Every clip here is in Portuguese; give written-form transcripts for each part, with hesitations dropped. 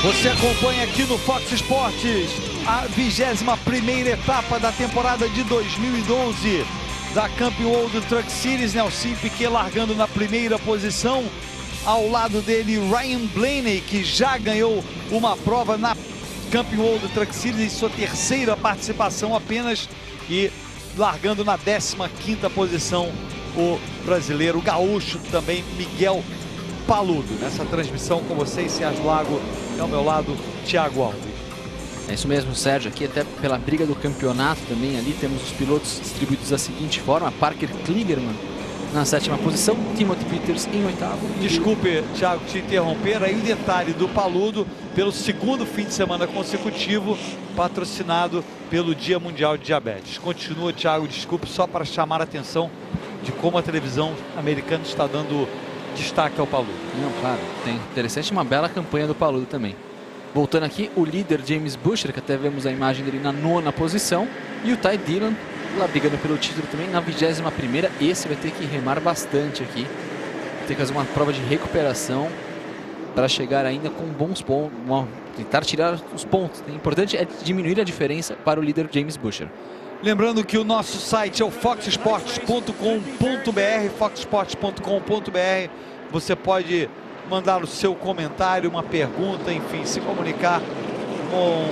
Você acompanha aqui no Fox Sports a 21ª etapa da temporada de 2012 da Camping World Truck Series. Nelson Piquet largando na primeira posição. Ao lado dele, Ryan Blaney, que já ganhou uma prova na Camping World Truck Series em sua terceira participação apenas. E largando na 15ª posição, o brasileiro, o gaúcho também, Miguel Paludo. Nessa transmissão com vocês, Sérgio Lago, e ao meu lado, Thiago Alves. É isso mesmo, Sérgio. Aqui até pela briga do campeonato também, ali temos os pilotos distribuídos da seguinte forma: Parker Kligerman na 7ª posição, Timothy Peters em 8º. Desculpe, Thiago, te interromper. Aí o detalhe do Paludo, pelo segundo fim de semana consecutivo, patrocinado pelo Dia Mundial de Diabetes. Continua, Thiago, desculpe, só para chamar a atenção de como a televisão americana está dando destaque ao Paludo. Não, claro, tem interessante, uma bela campanha do Paludo também. Voltando aqui, o líder James Buescher, que até vemos a imagem dele na 9ª posição, e o Ty Dillon lá brigando pelo título também na 21ª. Esse vai ter que remar bastante aqui, vai ter que fazer uma prova de recuperação para chegar ainda com bons pontos, tentar tirar os pontos. O importante é diminuir a diferença para o líder James Buescher. Lembrando que o nosso site é o foxsports.com.br, foxsports.com.br. Você pode mandar o seu comentário, uma pergunta, enfim, se comunicar com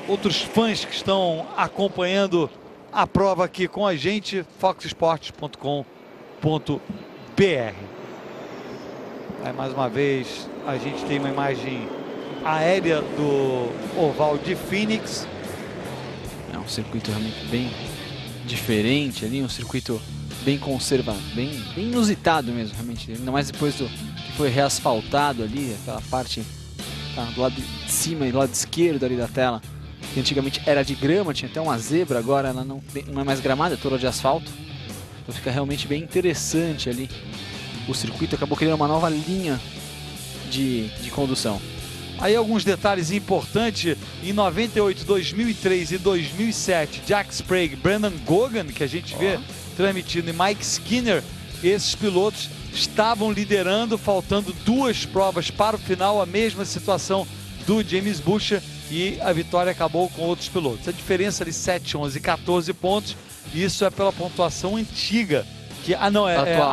outros fãs que estão acompanhando a prova aqui com a gente, foxsports.com.br. Aí, mais uma vez, a gente tem uma imagem aérea do oval de Phoenix. É um circuito realmente bem diferente ali, um circuito bem conservado, bem inusitado mesmo, realmente. Ainda mais depois do que foi reasfaltado ali, aquela parte do lado de cima e do lado esquerdo ali da tela, que antigamente era de grama, tinha até uma zebra, agora ela não é mais gramada, é toda de asfalto. Então fica realmente bem interessante ali. O circuito acabou criando uma nova linha de condução. Aí alguns detalhes importantes: em 98, 2003 e 2007, Jack Sprague, Brandon Gogan, que a gente vê transmitindo, e Mike Skinner, esses pilotos estavam liderando, faltando 2 provas para o final, a mesma situação do James Buescher, e a vitória acabou com outros pilotos. A diferença de 7, 11 e 14 pontos, isso é pela pontuação antiga, que é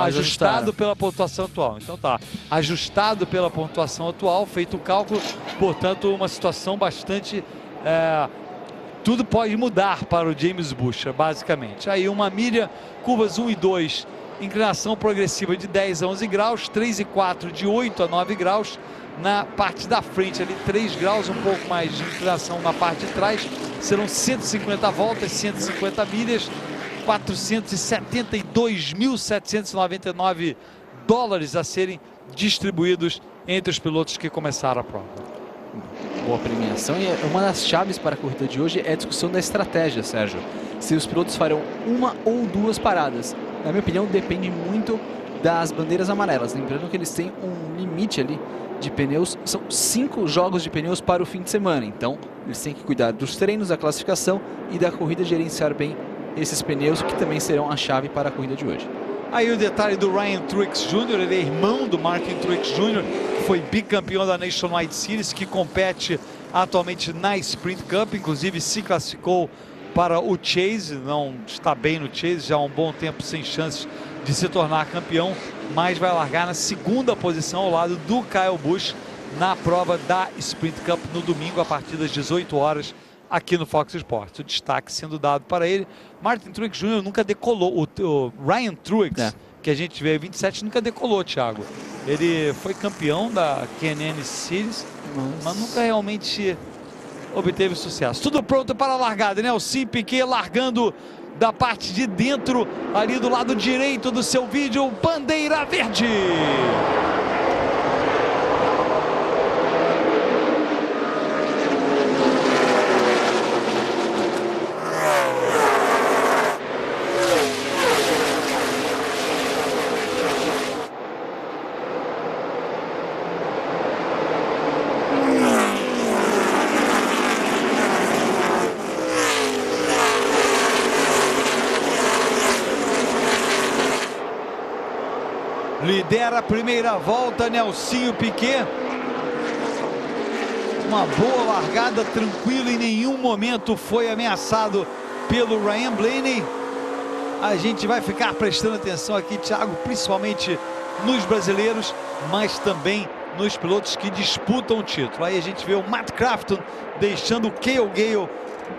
ajustado pela pontuação atual. Então tá, ajustado pela pontuação atual, feito o cálculo, portanto uma situação bastante... tudo pode mudar para o James Buescher, basicamente. Aí uma milha, curvas 1 e 2, inclinação progressiva de 10 a 11 graus, 3 e 4 de 8 a 9 graus, na parte da frente ali 3 graus, um pouco mais de inclinação na parte de trás. Serão 150 voltas, 150 milhas, $472.799 a serem distribuídos entre os pilotos que começaram a prova. Boa premiação, e uma das chaves para a corrida de hoje é a discussão da estratégia, Sérgio. Se os pilotos farão 1 ou 2 paradas. Na minha opinião, depende muito das bandeiras amarelas. Lembrando que eles têm um limite ali de pneus, são 5 jogos de pneus para o fim de semana. Então, eles têm que cuidar dos treinos, da classificação e da corrida, gerenciar bem esses pneus, que também serão a chave para a corrida de hoje. Aí o detalhe do Ryan Truex Jr., ele é irmão do Martin Truex Jr., que foi bicampeão da Nationwide Series, que compete atualmente na Sprint Cup, inclusive se classificou para o Chase, não está bem no Chase, já há um bom tempo sem chances de se tornar campeão, mas vai largar na 2ª posição ao lado do Kyle Busch na prova da Sprint Cup no domingo, a partir das 18 horas, aqui no Fox Sports. O destaque sendo dado para ele. Martin Truex Jr. nunca decolou. O Ryan Truex, que a gente vê em 27, nunca decolou, Thiago. Ele foi campeão da KNN Series, mas nunca realmente obteve sucesso. Tudo pronto para a largada, né? Nelson Piquet largando da parte de dentro, ali do lado direito do seu vídeo, bandeira verde. Lidera a primeira volta, Nelson Piquet. Uma boa largada, tranquilo, em nenhum momento foi ameaçado pelo Ryan Blaney. A gente vai ficar prestando atenção aqui, Thiago, principalmente nos brasileiros, mas também nos pilotos que disputam o título. Aí a gente vê o Matt Crafton deixando o Cale Gale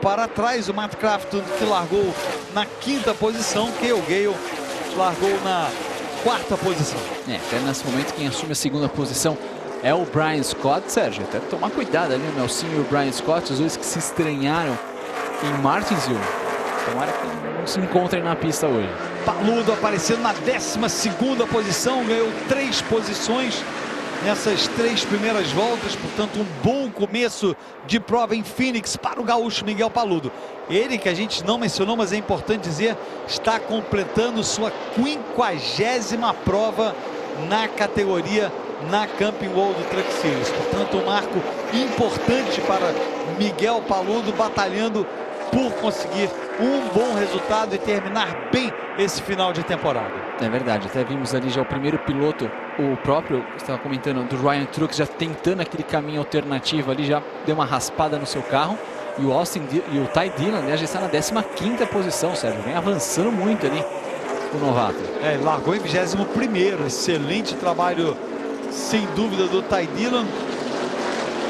para trás. O Matt Crafton que largou na 5ª posição, Cale Gale largou na 4ª posição. Até nesse momento quem assume a 2ª posição é o Brian Scott, Sérgio. Até tomar cuidado ali, o Nelsinho e o Brian Scott, os dois que se estranharam em Martinsville. Tomara que não se encontrem na pista hoje. Paludo aparecendo na 12ª posição, ganhou 3 posições nessas 3 primeiras voltas, portanto um bom começo de prova em Phoenix para o gaúcho Miguel Paludo. Ele, que a gente não mencionou, mas é importante dizer, está completando sua 50ª prova na categoria na Camping World Truck Series. Portanto, um marco importante para Miguel Paludo, batalhando por conseguir um bom resultado e terminar bem esse final de temporada. É verdade, até vimos ali já o primeiro piloto, o próprio, estava comentando, do Ryan Truex, já tentando aquele caminho alternativo ali, já deu uma raspada no seu carro. E o Austin e o Ty Dillon, né, já está na 15ª posição, Sérgio, vem avançando muito ali o novato. Largou em 21º, excelente trabalho, sem dúvida, do Ty Dillon.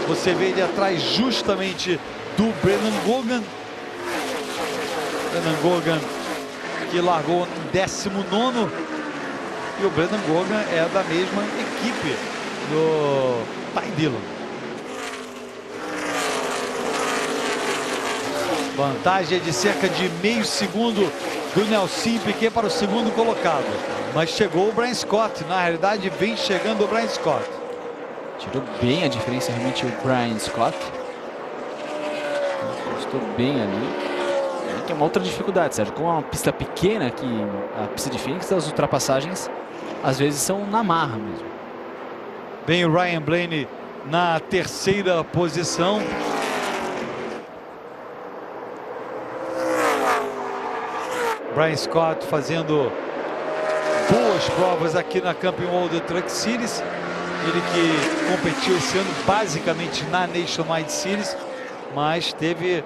Você vê ele atrás justamente do Brendan Gogan. Brendan Gogan que largou em 19º, e o Brendan Gogan é da mesma equipe do Ty Dillon. Vantagem de cerca de meio segundo do Nelson Piquet para o 2º colocado. Mas chegou o Brian Scott, na realidade vem chegando o Brian Scott. Tirou bem a diferença realmente o Brian Scott. Gostou bem ali. Que é uma outra dificuldade, Sérgio. Com uma pista pequena, que a pista de Phoenix, as ultrapassagens às vezes são na marra mesmo. Bem, o Ryan Blaney na 3ª posição. Brian Scott fazendo boas provas aqui na Camping World Truck Series. Ele que competiu esse ano basicamente na Nationwide Series, mas teve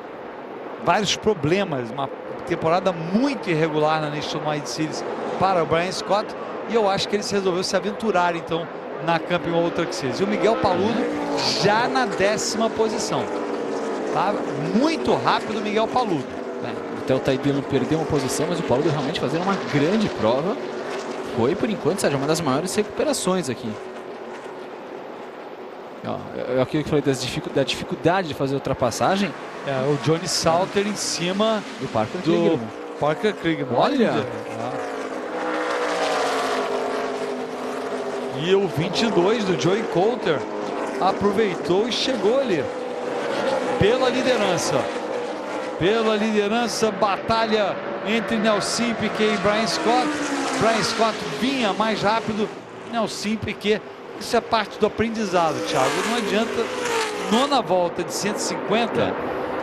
vários problemas, uma temporada muito irregular na Nationwide Series para o Brian Scott, e eu acho que ele resolveu se aventurar então na Camping World Truck Series. E o Miguel Paludo já na 10ª posição. Tá muito rápido o Miguel Paludo. Até o Ty Dillon perdeu uma posição, mas o Paludo realmente fazendo uma grande prova. Foi, por enquanto, Sérgio, uma das maiores recuperações aqui. É aquilo que eu falei da dificuldade de fazer ultrapassagem. O Johnny Salter em cima do Parker Kligerman. Olha! E o 22 do Joey Coulter aproveitou e chegou ali pela liderança. Pela liderança, batalha entre Nelson Piquet e Brian Scott. Brian Scott vinha mais rápido, Nelson Piquet. Isso é parte do aprendizado, Thiago. Não adianta, 9ª volta de 150,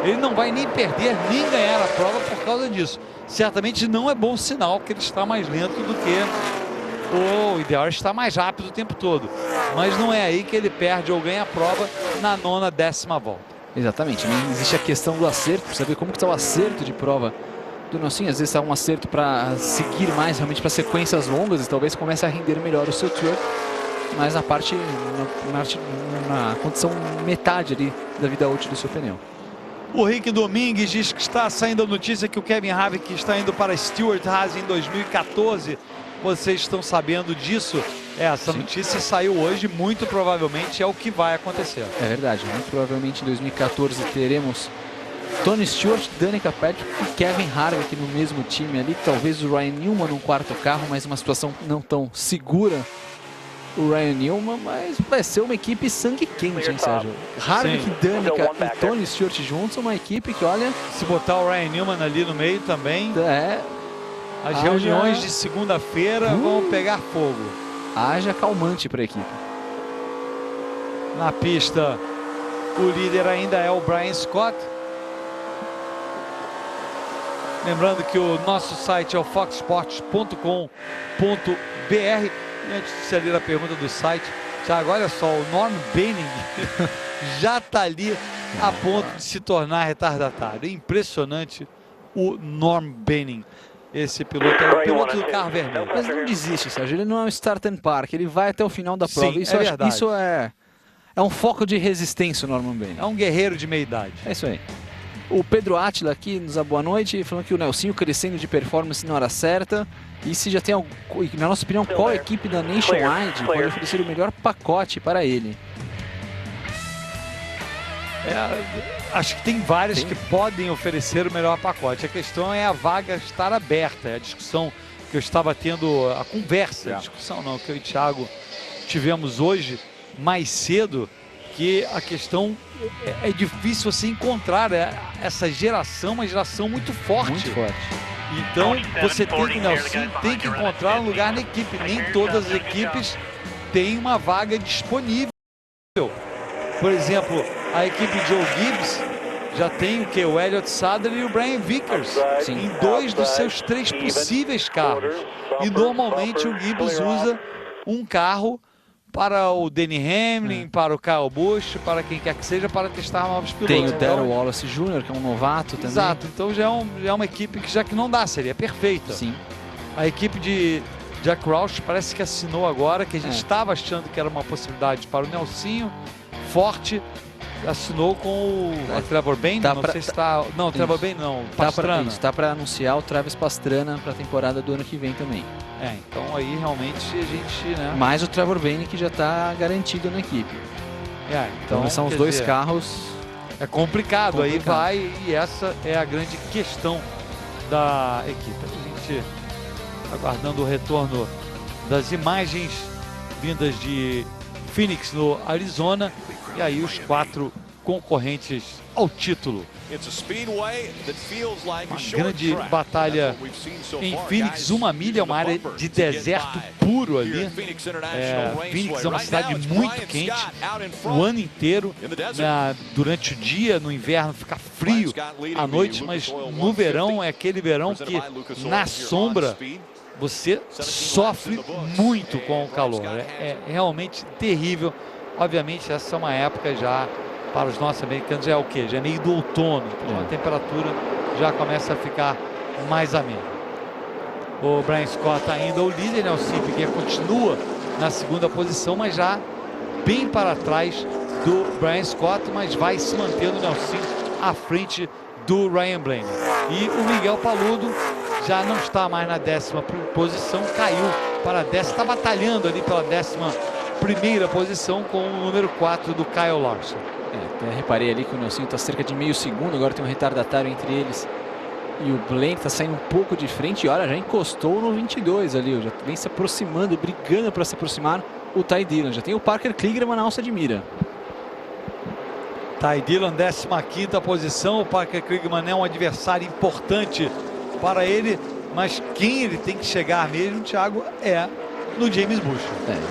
ele não vai nem perder, nem ganhar a prova por causa disso. Certamente não é bom sinal que ele está mais lento do que o ideal é estar mais rápido o tempo todo. Mas não é aí que ele perde ou ganha a prova na 9ª, 10ª volta. Exatamente, não existe a questão do acerto, para saber como que está o acerto de prova do Nelson. Às vezes está um acerto para seguir mais, realmente para sequências longas, e talvez comece a render melhor o seu truck. Mas na parte, na condição metade ali da vida útil do seu pneu. O Rick Domingues diz que está saindo a notícia que o Kevin Harvick está indo para Stewart Haas em 2014. Vocês estão sabendo disso? Essa notícia saiu hoje, muito provavelmente é o que vai acontecer. É verdade, muito provavelmente em 2014 teremos Tony Stewart, Danica Patrick e Kevin Harvick no mesmo time ali. Talvez o Ryan Newman num 4º carro, mas uma situação não tão segura. O Ryan Newman, mas vai ser uma equipe sangue quente, hein, Sérgio? Harvick, Danica e Tony Stewart juntos, uma equipe que, olha... Se botar o Ryan Newman ali no meio também... As haja... reuniões de segunda-feira vão pegar fogo. Haja calmante para a equipe. Na pista, o líder ainda é o Brian Scott. Lembrando que o nosso site é o foxsports.com.br. E antes de você ler a pergunta do site, Thiago, olha só, o Norm Benning já está ali a ponto de se tornar retardatário. Impressionante o Norm Benning. Esse piloto é o piloto do carro vermelho. Mas não desiste, Sérgio. Ele não é um start and park. Ele vai até o final da prova. Sim, Isso, é verdade. Isso é um foco de resistência, o Norman Benning. É um guerreiro de meia idade. É isso aí. O Pedro Átila aqui nos dá boa noite, falando que o Nelsinho crescendo de performance na hora certa. E se já tem, na nossa opinião, qual equipe da Nationwide pode oferecer o melhor pacote para ele? Acho que tem várias que podem oferecer o melhor pacote. A questão é a vaga estar aberta. É a discussão que eu estava tendo, a conversa, a discussão não, que eu e o Thiago tivemos hoje, mais cedo, que a questão é difícil você encontrar essa geração, uma geração muito forte. Muito forte. Então, você tem que encontrar um lugar na equipe. Nem todas as equipes têm uma vaga disponível. Por exemplo, a equipe de Joe Gibbs já tem o que? O Elliott Sadler e o Brian Vickers. Sim. Em 2 dos seus 3 possíveis carros. E normalmente o Gibbs usa um carro para o Denny Hamlin, para o Kyle Busch, para quem quer que seja, para testar novos pilotos. Tem o Darrell Wallace Jr., que é um novato também. Exato, então já é uma equipe que já que não dá, seria perfeita. Sim. A equipe de Jack Roush parece que assinou agora, que a gente estava achando que era uma possibilidade para o Nelsinho. Forte, assinou com o Trevor Bayne, não sei se está... Não, o Trevor Bayne não, Pastrana. Está para anunciar o Travis Pastrana para a temporada do ano que vem também. Então aí realmente a gente, né? Mais o Trevor Bayne, que já está garantido na equipe. Então são os dois carros. É complicado, aí vai, e essa é a grande questão da equipe. A gente aguardando o retorno das imagens vindas de Phoenix, no Arizona, e aí os 4 concorrentes ao título. Uma grande batalha em Phoenix, 1 milha, uma área de deserto puro ali. Phoenix é uma cidade muito quente o ano inteiro. Durante o dia, no inverno fica frio à noite, mas no verão é aquele verão que na sombra você sofre muito com o calor. É realmente terrível. Obviamente essa é uma época já para os nossos americanos, já é o quê? Já é meio do outono, então a temperatura já começa a ficar mais amena. O Brian Scott ainda o líder, né? O Sim Piquet continua na 2ª posição, mas já bem para trás do Brian Scott, mas vai se mantendo, né, o Sim à frente do Ryan Blaney. E o Miguel Paludo já não está mais na 10ª posição, caiu para a 10ª, está batalhando ali pela 11ª posição com o número 4 do Kyle Larson. Até reparei ali que o Nelsinho está cerca de meio segundo, agora tem um retardatário entre eles. E o Blaney está saindo um pouco de frente e olha, já encostou no 22 ali, já vem se aproximando, brigando para se aproximar o Ty Dillon. Já tem o Parker Kligerman na alça de mira. Ty Dillon, 15ª posição. O Parker Kligerman é um adversário importante para ele, mas quem ele tem que chegar mesmo, Thiago, é no James Buescher.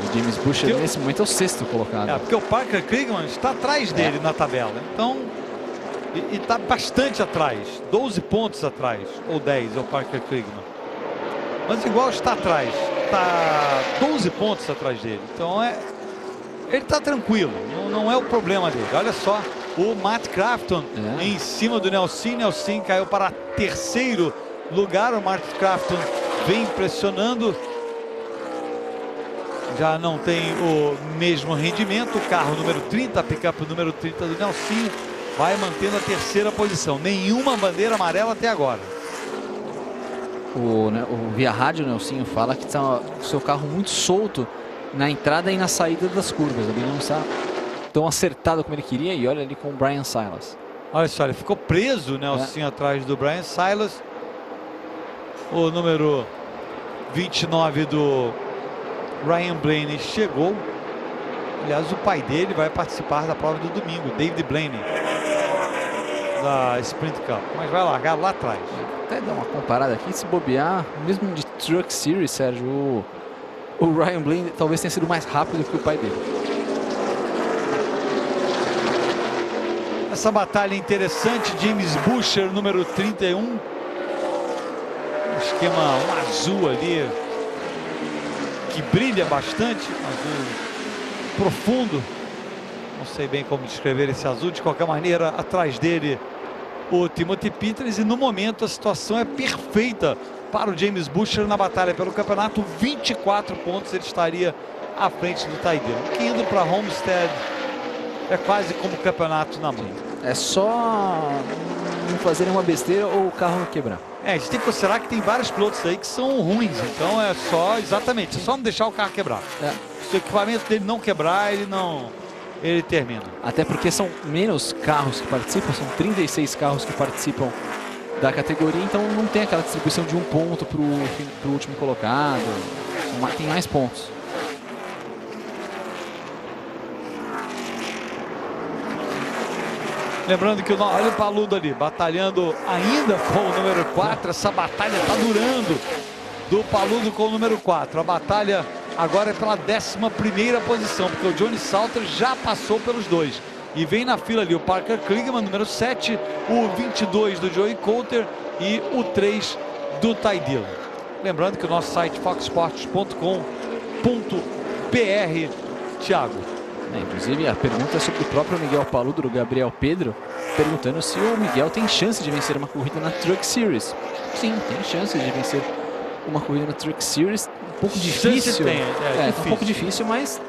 O James Buescher nesse momento é o 6º colocado. Porque o Parker Kligerman está atrás dele na tabela. Então, e está bastante atrás, 12 pontos atrás, ou 10, é o Parker Kligerman. Mas igual está atrás, está 12 pontos atrás dele. Então ele está tranquilo, não é o problema dele. Olha só, o Matt Crafton em cima do Nelson. Nelson caiu para 3º lugar. O Matt Crafton vem pressionando. Já não tem o mesmo rendimento. O carro número 30, a picape número 30 do Nelson, vai mantendo a 3ª posição. Nenhuma bandeira amarela até agora. O via rádio, o Nelsinho fala que está o seu carro muito solto na entrada e na saída das curvas. Ele não está tão acertado como ele queria. E olha ali com o Bryan Silas. Olha só, ele ficou preso, Nelsinho, atrás do Bryan Silas. O número 29 do Ryan Blaney chegou. Aliás, o pai dele vai participar da prova do domingo, David Blaney, da Sprint Cup, mas vai largar lá atrás. Até dar uma comparada aqui, se bobear, mesmo de Truck Series, Sérgio, o Ryan Blaney talvez tenha sido mais rápido que o pai dele. Essa batalha interessante, James Buescher, número 31. Um esquema azul ali, que brilha bastante, azul profundo. Não sei bem como descrever esse azul. De qualquer maneira, atrás dele o Timothy Peters. E no momento a situação é perfeita para o James Butcher na batalha pelo campeonato. 24 pontos ele estaria à frente do Ty Dillon, que indo para Homestead é quase como campeonato na mão. É só não fazer nenhuma besteira ou o carro quebrar. A gente tem que considerar que tem vários pilotos aí que são ruins, então é só, exatamente, é só não deixar o carro quebrar. Se o equipamento dele não quebrar, ele termina. Até porque são menos carros que participam, são 36 carros que participam da categoria, então não tem aquela distribuição de um ponto para o último colocado, tem mais pontos. Lembrando que olha o Paludo ali, batalhando ainda com o número 4. Essa batalha está durando do Paludo com o número 4. A batalha agora é pela 11ª posição, porque o Johnny Salter já passou pelos dois. E vem na fila ali o Parker Kligerman, número 7, o 22 do Joey Coulter e o 3 do Ty Dillon. Lembrando que o nosso site foxsports.com.br, Thiago. Inclusive a pergunta é sobre o próprio Miguel Paludo, do Gabriel Pedro, perguntando se o Miguel tem chance de vencer uma corrida na Truck Series. Sim, tem chance de vencer uma corrida na Truck Series. Um pouco difícil. Um pouco difícil, mas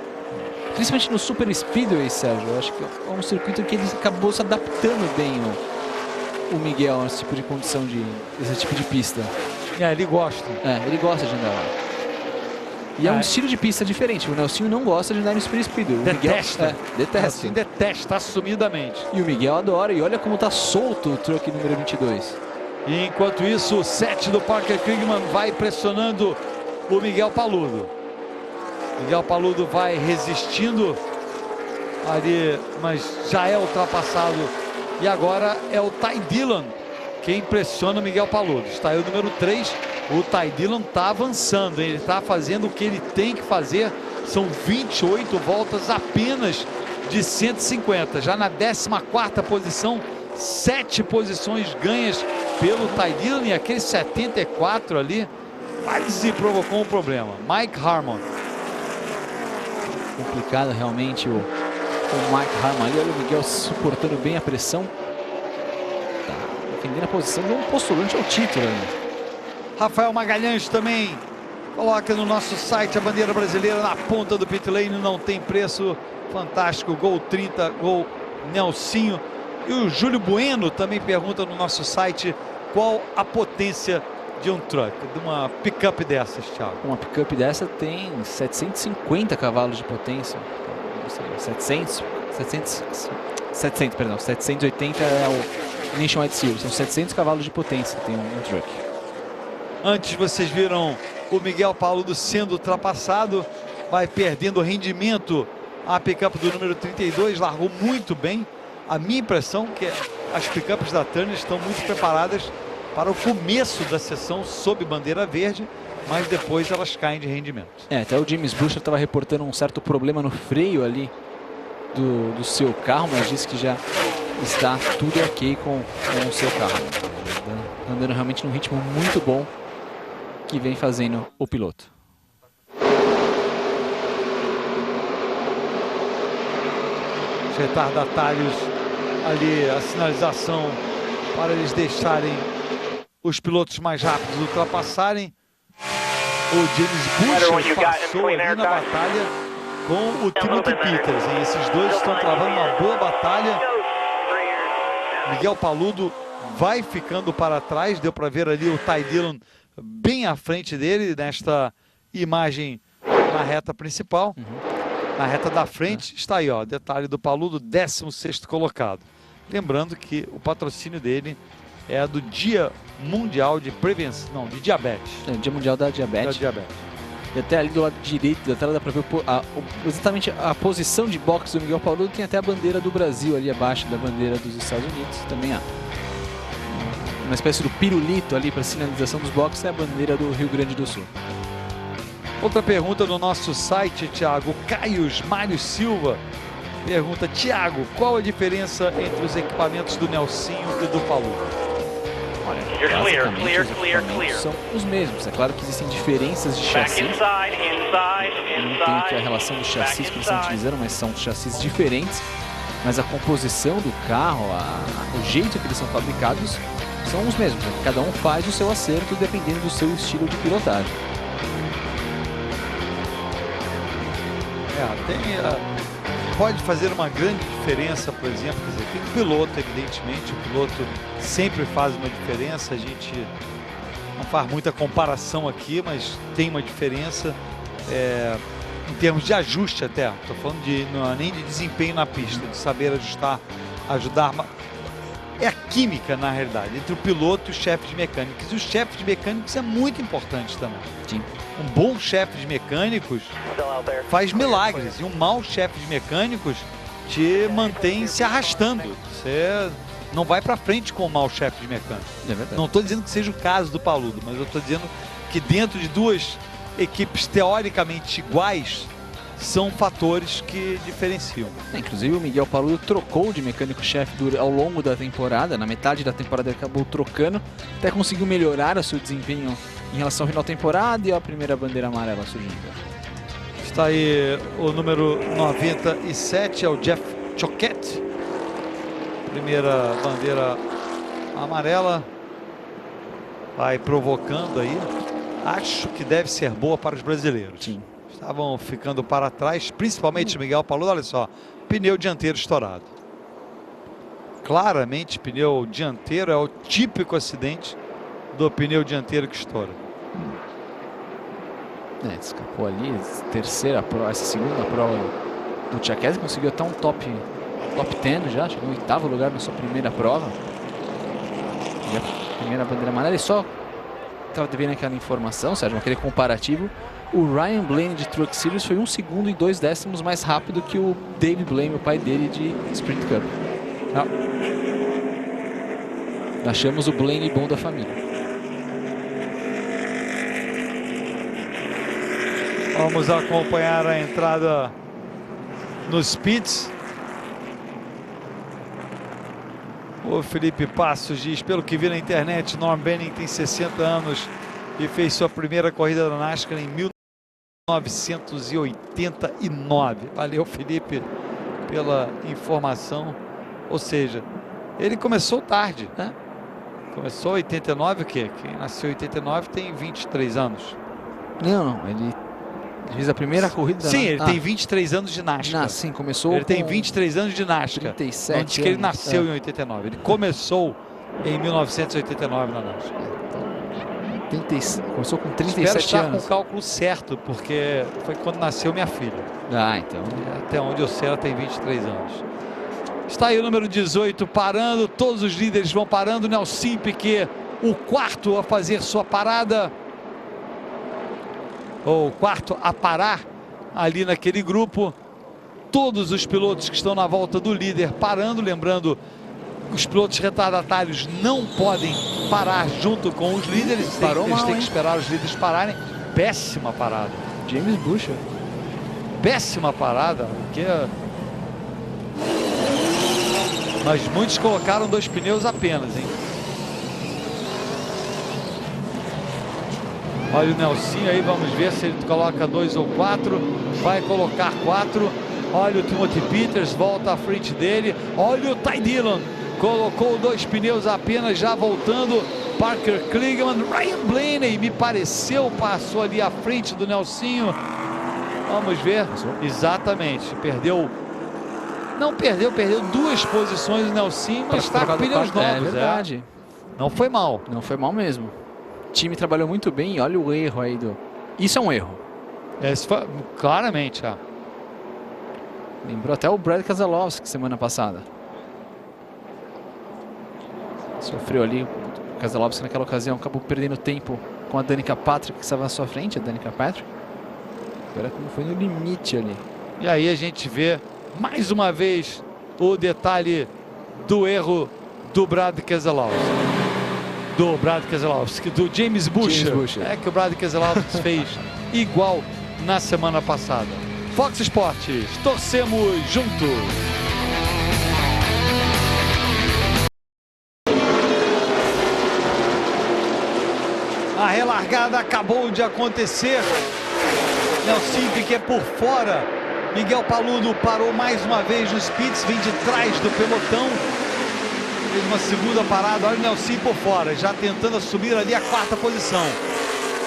principalmente no Super Speedway, Sérgio, eu acho que é um circuito que ele acabou se adaptando bem o Miguel a esse tipo de condição, esse tipo de pista. Ele gosta. Ele gosta de andar lá. E é um estilo de pista diferente. O Nelsinho não gosta de andar no Super Speedway. Detesta. Detesta. Detesta, assumidamente. E o Miguel adora. E olha como tá solto o truck número 22. E enquanto isso, o 7 do Parker Kligerman vai pressionando o Miguel Paludo. Miguel Paludo vai resistindo ali, mas já é ultrapassado. E agora é o Ty Dillon quem pressiona o Miguel Paludo. Está aí o número 3. O Ty Dillon está avançando, ele está fazendo o que ele tem que fazer. São 28 voltas apenas de 150. Já na 14ª posição, 7 posições ganhas pelo Ty Dillon. E aquele 74 ali quase provocou um problema. Mike Harmon. Complicado realmente o Mike Harmon ali. Olha o Miguel suportando bem a pressão. Tá defendendo a posição de um postulante ao título ali. Rafael Magalhães também coloca no nosso site a bandeira brasileira na ponta do pit lane, não tem preço. Fantástico, gol 30, gol Nelsinho. E o Júlio Bueno também pergunta no nosso site qual a potência de um truck, de uma picape dessas, Thiago. Uma picape dessa tem 750 cavalos de potência. 780 é o Nationwide Series, são 700 cavalos de potência que tem um truck. Antes vocês viram o Miguel Paludo sendo ultrapassado, vai perdendo rendimento a picape do número 32, largou muito bem. A minha impressão é que as picapes da Turner estão muito preparadas para o começo da sessão sob bandeira verde, mas depois elas caem de rendimento. Até o James Butcher estava reportando um certo problema no freio ali do seu carro, mas disse que já está tudo ok com o seu carro. Andando realmente num ritmo muito bom que vem fazendo o piloto. Os retardatários ali, a sinalização para eles deixarem os pilotos mais rápidos ultrapassarem. O James Butcher passou ali na batalha com o Timothy Peters. E esses dois estão travando uma boa batalha. Miguel Paludo vai ficando para trás. Deu para ver ali o Ty Dillon bem à frente dele nesta imagem na reta principal. Na reta da frente está aí, ó, detalhe do Paludo, 16º colocado. Lembrando que o patrocínio dele é do Dia Mundial de Prevenção, não, de Diabetes. É, Dia Mundial da Diabetes. E até ali do lado direito da tela dá para ver exatamente a posição de boxe do Miguel Paludo. Tem até a bandeira do Brasil ali abaixo da bandeira dos Estados Unidos. Também há uma espécie do pirulito ali para sinalização dos boxes, é a bandeira do Rio Grande do Sul. Outra pergunta no nosso site, Thiago. Caios Mário Silva pergunta: Thiago, qual a diferença entre os equipamentos do Nelsinho e do Paludo? Olha, basicamente os equipamentos são os mesmos. É claro que existem diferenças de chassi. Não tem aqui a relação dos chassis que eles estão utilizando, mas são chassis diferentes. Mas a composição do carro, o jeito que eles são fabricados, são os mesmos. Né? Cada um faz o seu acerto dependendo do seu estilo de pilotagem. Pode fazer uma grande diferença, por exemplo, quer dizer, tem um piloto, evidentemente, o piloto sempre faz uma diferença, a gente não faz muita comparação aqui, mas tem uma diferença em termos de ajuste até, estou falando não é nem de desempenho na pista, de saber ajudar, é a química na realidade, entre o piloto e os chefes de mecânicos, e os chefes de mecânicos é muito importante também. Sim. Um bom chefe de mecânicos faz milagres e um mau chefe de mecânicos te mantém se arrastando. Você não vai para frente com um mau chefe de mecânico. É verdade. Não estou dizendo que seja o caso do Paludo, mas eu estou dizendo que dentro de duas equipes teoricamente iguais são fatores que diferenciam. Inclusive o Miguel Paludo trocou de mecânico-chefe ao longo da temporada, na metade da temporada ele acabou trocando, até conseguiu melhorar o seu desempenho em relação ao final da temporada e a primeira bandeira amarela surgindo. Está aí o número 97, é o Jeff Choquette. Primeira bandeira amarela. Vai provocando aí. Acho que deve ser boa para os brasileiros. Sim. Estavam ficando para trás, principalmente Miguel Paludo. Olha só, pneu dianteiro estourado. Claramente, pneu dianteiro é o típico acidente do pneu dianteiro que estoura. Escapou ali, essa segunda prova do Choquette, conseguiu até um top 10 já, chegou em 8º lugar na sua primeira prova. E a primeira bandeira amarela, e só estava devendo aquela informação, Sérgio, aquele comparativo, o Ryan Blaney de Truck Series foi 1 segundo e 2 décimos mais rápido que o Dave Blaney, o pai dele, de Sprint Cup. Achamos o Blaney bom da família. Vamos acompanhar a entrada nos pits. O Felipe Passos diz, pelo que vi na internet, Norm Benning tem 60 anos e fez sua primeira corrida da NASCAR em 1989. Valeu, Felipe, pela informação. Ou seja, ele começou tarde, né? Começou em 89, o quê? Quem nasceu em 89 tem 23 anos. Não, ele fez a primeira corrida. Sim, ele tem 23 anos de NASCAR. Sim, começou. Ele tem 23 anos de NASCAR. 37 não diz que ele nasceu em 89. Ele começou em 1989 na NASCAR. Começou com 37 Espero estar anos. com o cálculo certo, porque foi quando nasceu minha filha. Então. Até onde eu sei, ela tem 23 anos. Está aí o número 18 parando, todos os líderes vão parando. Nelson Piquet, o quarto a fazer sua parada. Ou o quarto a parar ali naquele grupo. Todos os pilotos que estão na volta do líder parando, lembrando, os pilotos retardatários não podem parar junto com os líderes. Eles têm que esperar os líderes pararem. Péssima parada. James Buescher. Péssima parada, porque... Mas muitos colocaram 2 pneus apenas, hein? Olha o Nelsinho aí, vamos ver se ele coloca 2 ou 4. Vai colocar 4. Olha o Timothy Peters, volta à frente dele. Olha o Ty Dillon, colocou 2 pneus apenas, já voltando. Parker Kligerman, Ryan Blaney, me pareceu, passou ali à frente do Nelsinho. Vamos ver. Exatamente, perdeu. Não perdeu 2 posições o Nelsinho, mas está com pneus novos. É verdade. Não foi mal. Não foi mal mesmo. O time trabalhou muito bem, olha o erro aí do... Isso é um erro. Esse foi, claramente, Lembrou até o Brad Keselowski semana passada. Sofreu ali. O Keselowski naquela ocasião acabou perdendo tempo com a Danica Patrick, que estava na sua frente, a Danica Patrick. Agora como foi no limite ali. E aí a gente vê mais uma vez o detalhe do erro do Brad Keselowski. Do James Buescher. É que o Brad Keselowski fez igual na semana passada. Fox Sports, torcemos juntos. relargada acabou de acontecer. Nelson Piquet por fora. Miguel Paludo parou mais uma vez nos pits, vem de trás do pelotão. Fez uma segunda parada, olha o Nelson por fora, já tentando assumir ali a 4ª posição.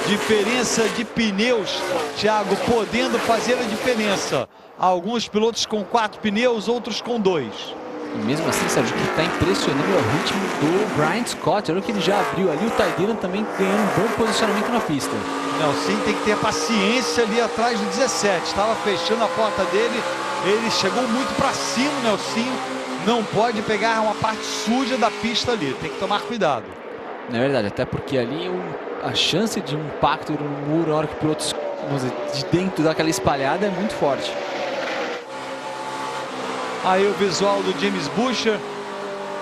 Diferença de pneus, Thiago, podendo fazer a diferença. Alguns pilotos com 4 pneus, outros com 2. E mesmo assim, Sérgio, o que está impressionando é o ritmo do Brian Scott. Olha o que ele já abriu ali, o Ty Dillon também ganhando um bom posicionamento na pista. Nelson tem que ter paciência ali atrás do 17. Estava fechando a porta dele, ele chegou muito para cima, Nelson. Não pode pegar uma parte suja da pista ali, tem que tomar cuidado. Na verdade, até porque ali a chance de um impacto no muro na hora que o piloto, vamos dizer, de dentro daquela espalhada é muito forte. Aí o visual do James Buescher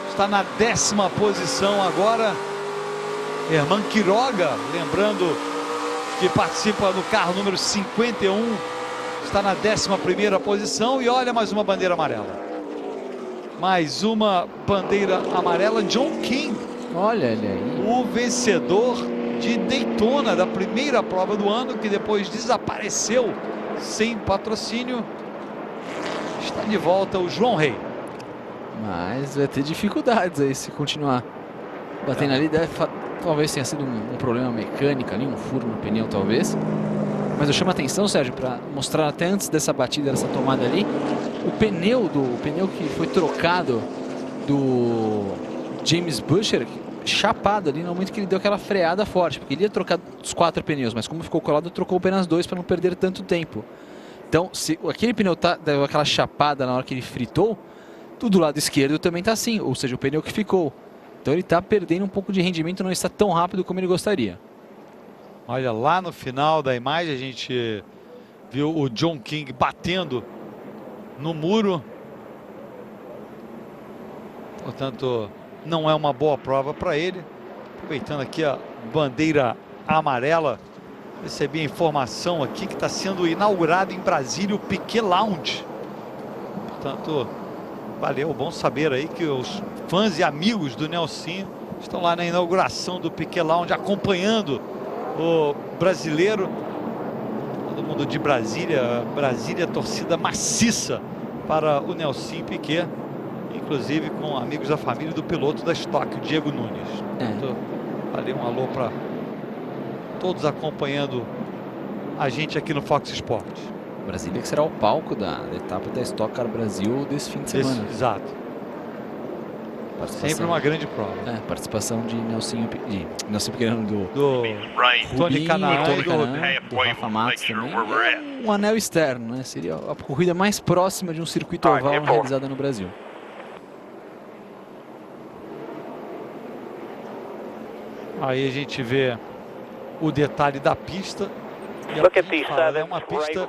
está na 10ª posição agora. Herman Quiroga, lembrando que participa do carro número 51, está na 11ª posição. E olha, mais uma bandeira amarela. Mais uma bandeira amarela. John King, olha ele aí, o vencedor de Daytona, da primeira prova do ano, que depois desapareceu sem patrocínio. Está de volta o João Rei. Mas vai ter dificuldades aí se continuar batendo ali. Talvez tenha sido um problema mecânico ali, um furo no pneu talvez. Mas eu chamo a atenção, Sérgio, para mostrar até antes dessa batida, dessa tomada ali, o pneu que foi trocado do James Buescher, chapado ali no momento que ele deu aquela freada forte, porque ele ia trocar os 4 pneus, mas como ficou colado, trocou apenas 2 para não perder tanto tempo. Então, se aquele pneu deu aquela chapada na hora que ele fritou, do lado esquerdo também está assim, ou seja, o pneu que ficou. Então ele está perdendo um pouco de rendimento, não está tão rápido como ele gostaria. Olha, lá no final da imagem a gente viu o John King batendo no muro. Portanto, não é uma boa prova para ele. Aproveitando aqui a bandeira amarela, recebi a informação aqui que está sendo inaugurado em Brasília o Piquet Lounge. Portanto, valeu, bom saber aí que os fãs e amigos do Nelson estão lá na inauguração do Piquet Lounge, acompanhando o brasileiro. Todo mundo de Brasília, torcida maciça para o Nelson Piquet, inclusive com amigos da família do piloto da Stock, o Diego Nunes. Portanto, valeu, um alô para todos acompanhando a gente aqui no Fox Sports. Brasília que será o palco da etapa da Stock Car Brasil desse fim de semana. Exato. Sempre uma grande prova. Participação de Nelson Piquet, do Tony Kanaan e do Rafa Matos também. Um anel externo, né? Seria a corrida mais próxima de um circuito oval realizada no Brasil. Aí a gente vê o detalhe da pista. É uma pista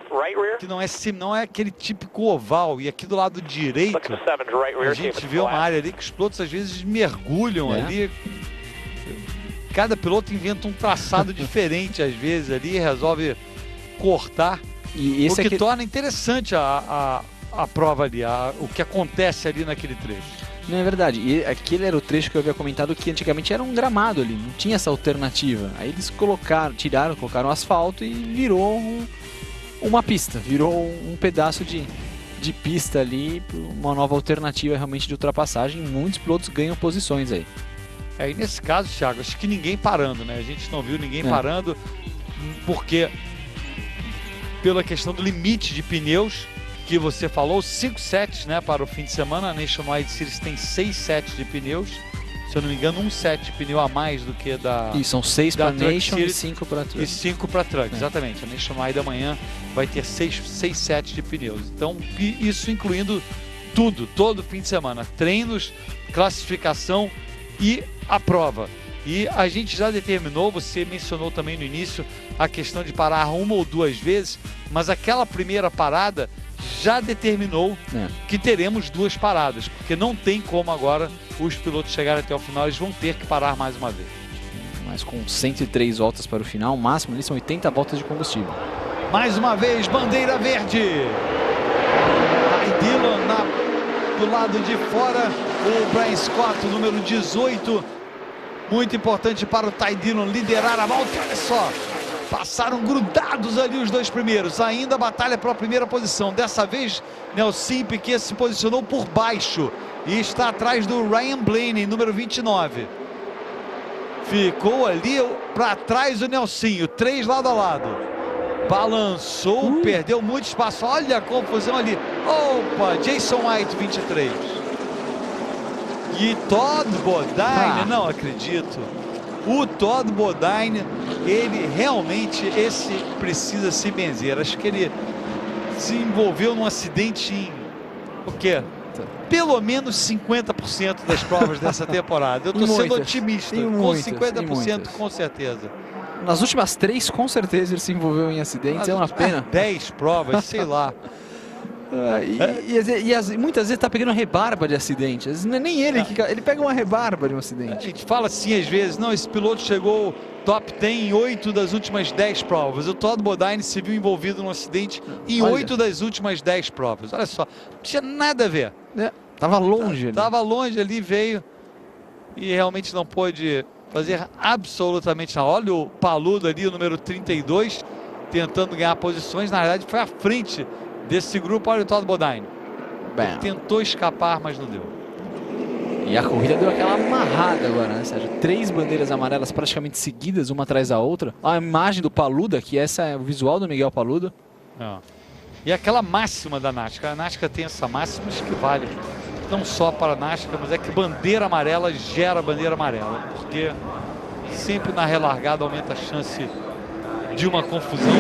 que não é aquele típico oval. E aqui do lado direito a gente vê uma área ali que os pilotos às vezes mergulham ali. Cada piloto inventa um traçado diferente às vezes ali, resolve cortar. E esse o que torna interessante a prova ali, o que acontece ali naquele trecho. Não é verdade, e aquele era o trecho que eu havia comentado que antigamente era um gramado ali, não tinha essa alternativa. Aí eles colocaram asfalto e virou uma pista, virou um pedaço de pista ali, uma nova alternativa realmente de ultrapassagem. Muitos pilotos ganham posições aí. E nesse caso, Thiago, acho que ninguém parando, né? A gente não viu ninguém parando, porque pela questão do limite de pneus que você falou, 5 sets, né, para o fim de semana. A Nationwide Series tem 6 sets de pneus, se eu não me engano, um set de pneu a mais do que da... E são 6 para Nation Series, e 5 para Truck. E 5 para Truck, exatamente. A Nationwide amanhã vai ter 6 sets de pneus. Então, isso incluindo tudo, todo fim de semana. Treinos, classificação e a prova. E a gente já determinou, você mencionou também no início, a questão de parar 1 ou 2 vezes, mas aquela primeira parada já determinou que teremos 2 paradas, porque não tem como agora os pilotos chegarem até o final, eles vão ter que parar mais uma vez. Mas com 103 voltas para o final, o máximo ali são 80 voltas de combustível. Mais uma vez, bandeira verde. Ty Dillon do lado de fora, o Brian Scott, número 18, Muito importante para o Ty Dillon liderar a volta. Olha só, passaram grudados ali os dois primeiros. Ainda batalha pela primeira posição. Dessa vez, Nelson Piquet se posicionou por baixo e está atrás do Ryan Blaney, número 29. Ficou ali para trás o Nelsinho, 3 lado a lado. Balançou, perdeu muito espaço. Olha a confusão ali. Opa, Jason White, 23. E Todd Bodine, não acredito. O Todd Bodine, ele realmente, esse precisa se benzer. Acho que ele se envolveu num acidente em, o quê? Pelo menos 50% das provas dessa temporada. Eu estou sendo otimista, com 50% com certeza. Nas últimas 3, com certeza, ele se envolveu em acidentes, é uma pena. 10 provas, sei lá. Muitas vezes tá pegando rebarba de acidentes. Não é nem ele que ele pega uma rebarba de um acidente. A gente fala assim às vezes, não, esse piloto chegou top 10 em 8 das últimas 10 provas. O Todd Bodine se viu envolvido num acidente em 8 das últimas 10 provas. Olha só, não tinha nada a ver. Tava longe. Tava longe ali, veio e realmente não pôde fazer absolutamente nada. Olha o Paludo ali, o número 32, tentando ganhar posições. Na verdade, foi à frente desse grupo. Olha o Todd Bodine. Ele tentou escapar, mas não deu. E a corrida deu aquela amarrada agora, né, Sérgio? 3 bandeiras amarelas praticamente seguidas, uma atrás da outra. A imagem do Paludo aqui, essa é o visual do Miguel Paludo. E aquela máxima da NASCAR. A NASCAR tem essa máxima que vale não só para a NASCAR, mas é que bandeira amarela gera bandeira amarela. Porque sempre na relargada aumenta a chance de uma confusão,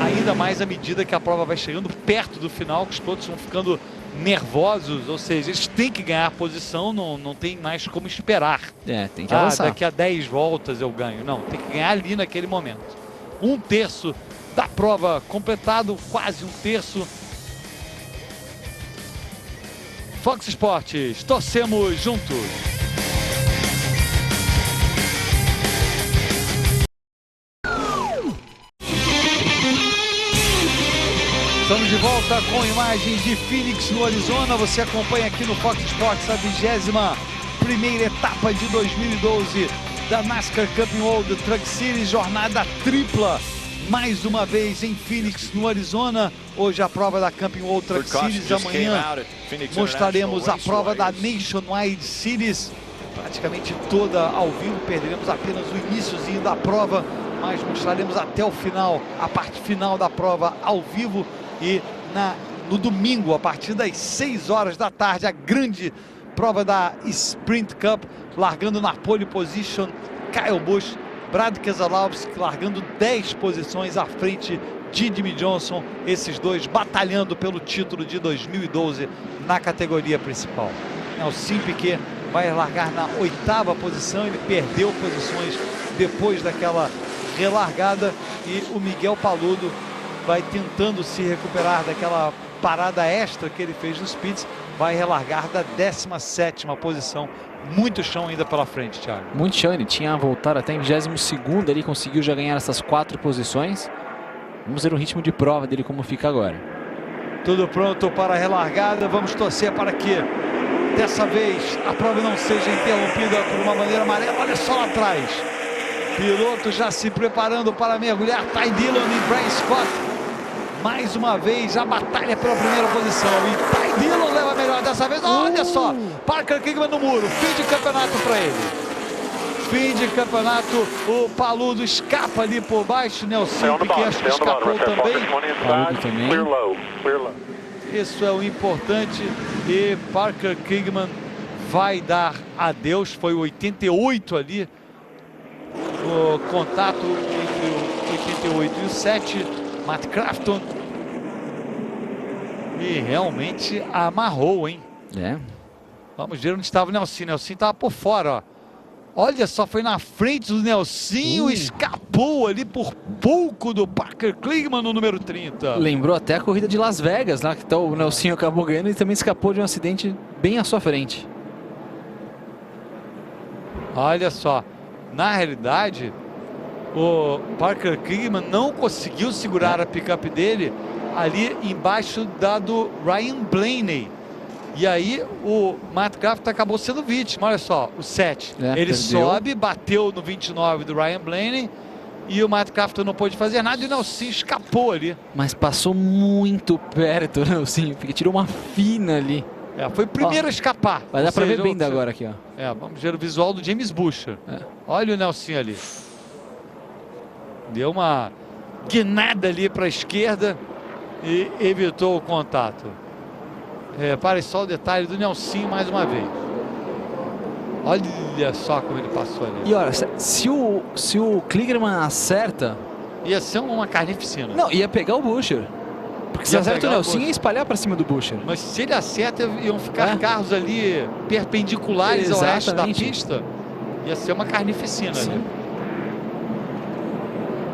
ainda mais à medida que a prova vai chegando perto do final, que os pilotos vão ficando nervosos, ou seja, eles têm que ganhar posição, não tem mais como esperar. Tem que avançar. Daqui a 10 voltas eu ganho. Não, tem que ganhar ali naquele momento. 1/3 da prova completado, quase 1/3. Fox Sports, torcemos juntos. Estamos de volta com imagens de Phoenix, no Arizona. Você acompanha aqui no Fox Sports a 21ª etapa de 2012 da NASCAR Camping World Truck Series, jornada tripla. Mais uma vez em Phoenix, no Arizona. Hoje a prova da Camping World Truck Series. Amanhã mostraremos a prova da Nationwide Series. Praticamente toda ao vivo. Perderemos apenas o iniciozinho da prova, mas mostraremos até o final, a parte final da prova ao vivo. E no domingo, a partir das 6 horas da tarde, a grande prova da Sprint Cup, largando na pole position Kyle Busch, Brad Keselowski largando 10 posições à frente de Jimmie Johnson, esses dois batalhando pelo título de 2012 na categoria principal. Nelson Piquet vai largar na 8ª posição, ele perdeu posições depois daquela relargada, e o Miguel Paludo vai tentando se recuperar daquela parada extra que ele fez nos pits, vai relargar da 17ª posição. Muito chão ainda pela frente, Thiago. Muito chão, ele tinha voltado até em 22º, ele conseguiu já ganhar essas 4 posições. Vamos ver o ritmo de prova dele como fica agora. Tudo pronto para a relargada, vamos torcer para que dessa vez a prova não seja interrompida por uma bandeira amarela. Olha só lá atrás, piloto já se preparando para mergulhar, Ty Dillon e Brian Scott. Mais uma vez a batalha pela primeira posição, e Ty Dillon leva melhor dessa vez. Olha só, Parker Kligerman no muro, fim de campeonato para ele. Fim de campeonato, o Paludo escapa ali por baixo, Nelson Piquet acho que escapou também. Paludo também. Isso é o importante, e Parker Kligerman vai dar adeus. Foi o 88 ali, o contato entre o 88 e o 7, Matt Crafton, e realmente amarrou, hein? Vamos ver onde estava o Nelson. Nelson estava por fora, ó. Olha só, foi na frente do Nelson, escapou ali por pouco do Parker Kligerman no número 30. Lembrou até a corrida de Las Vegas, lá que o Nelson acabou ganhando e também escapou de um acidente bem à sua frente. Olha só, na realidade, o Parker Kligerman não conseguiu segurar a picape dele ali embaixo da do Ryan Blaney. E aí o Matt Crafton acabou sendo vítima, olha só, o 7. Ele perdeu. sobe, bateu no 29 do Ryan Blaney e o Matt Crafton não pôde fazer nada e o Nelson escapou ali. Mas passou muito perto, Nelson, porque tirou uma fina ali. Foi o primeiro a escapar. Vai dar pra ver bem da agora aqui, ó. Vamos ver o visual do James Boucher. Olha o Nelson ali. Deu uma guinada ali para a esquerda e evitou o contato. Repare só o detalhe do Nelson mais uma vez. Olha só como ele passou ali. E olha, se o Kligerman acerta... Ia ser uma carnificina. Não, ia pegar o Boucher. Porque se acerta o Nelson, ia espalhar para cima do Boucher. Mas se ele acerta, iam ficar carros ali perpendiculares ao resto da pista. Ia ser uma carnificina ali.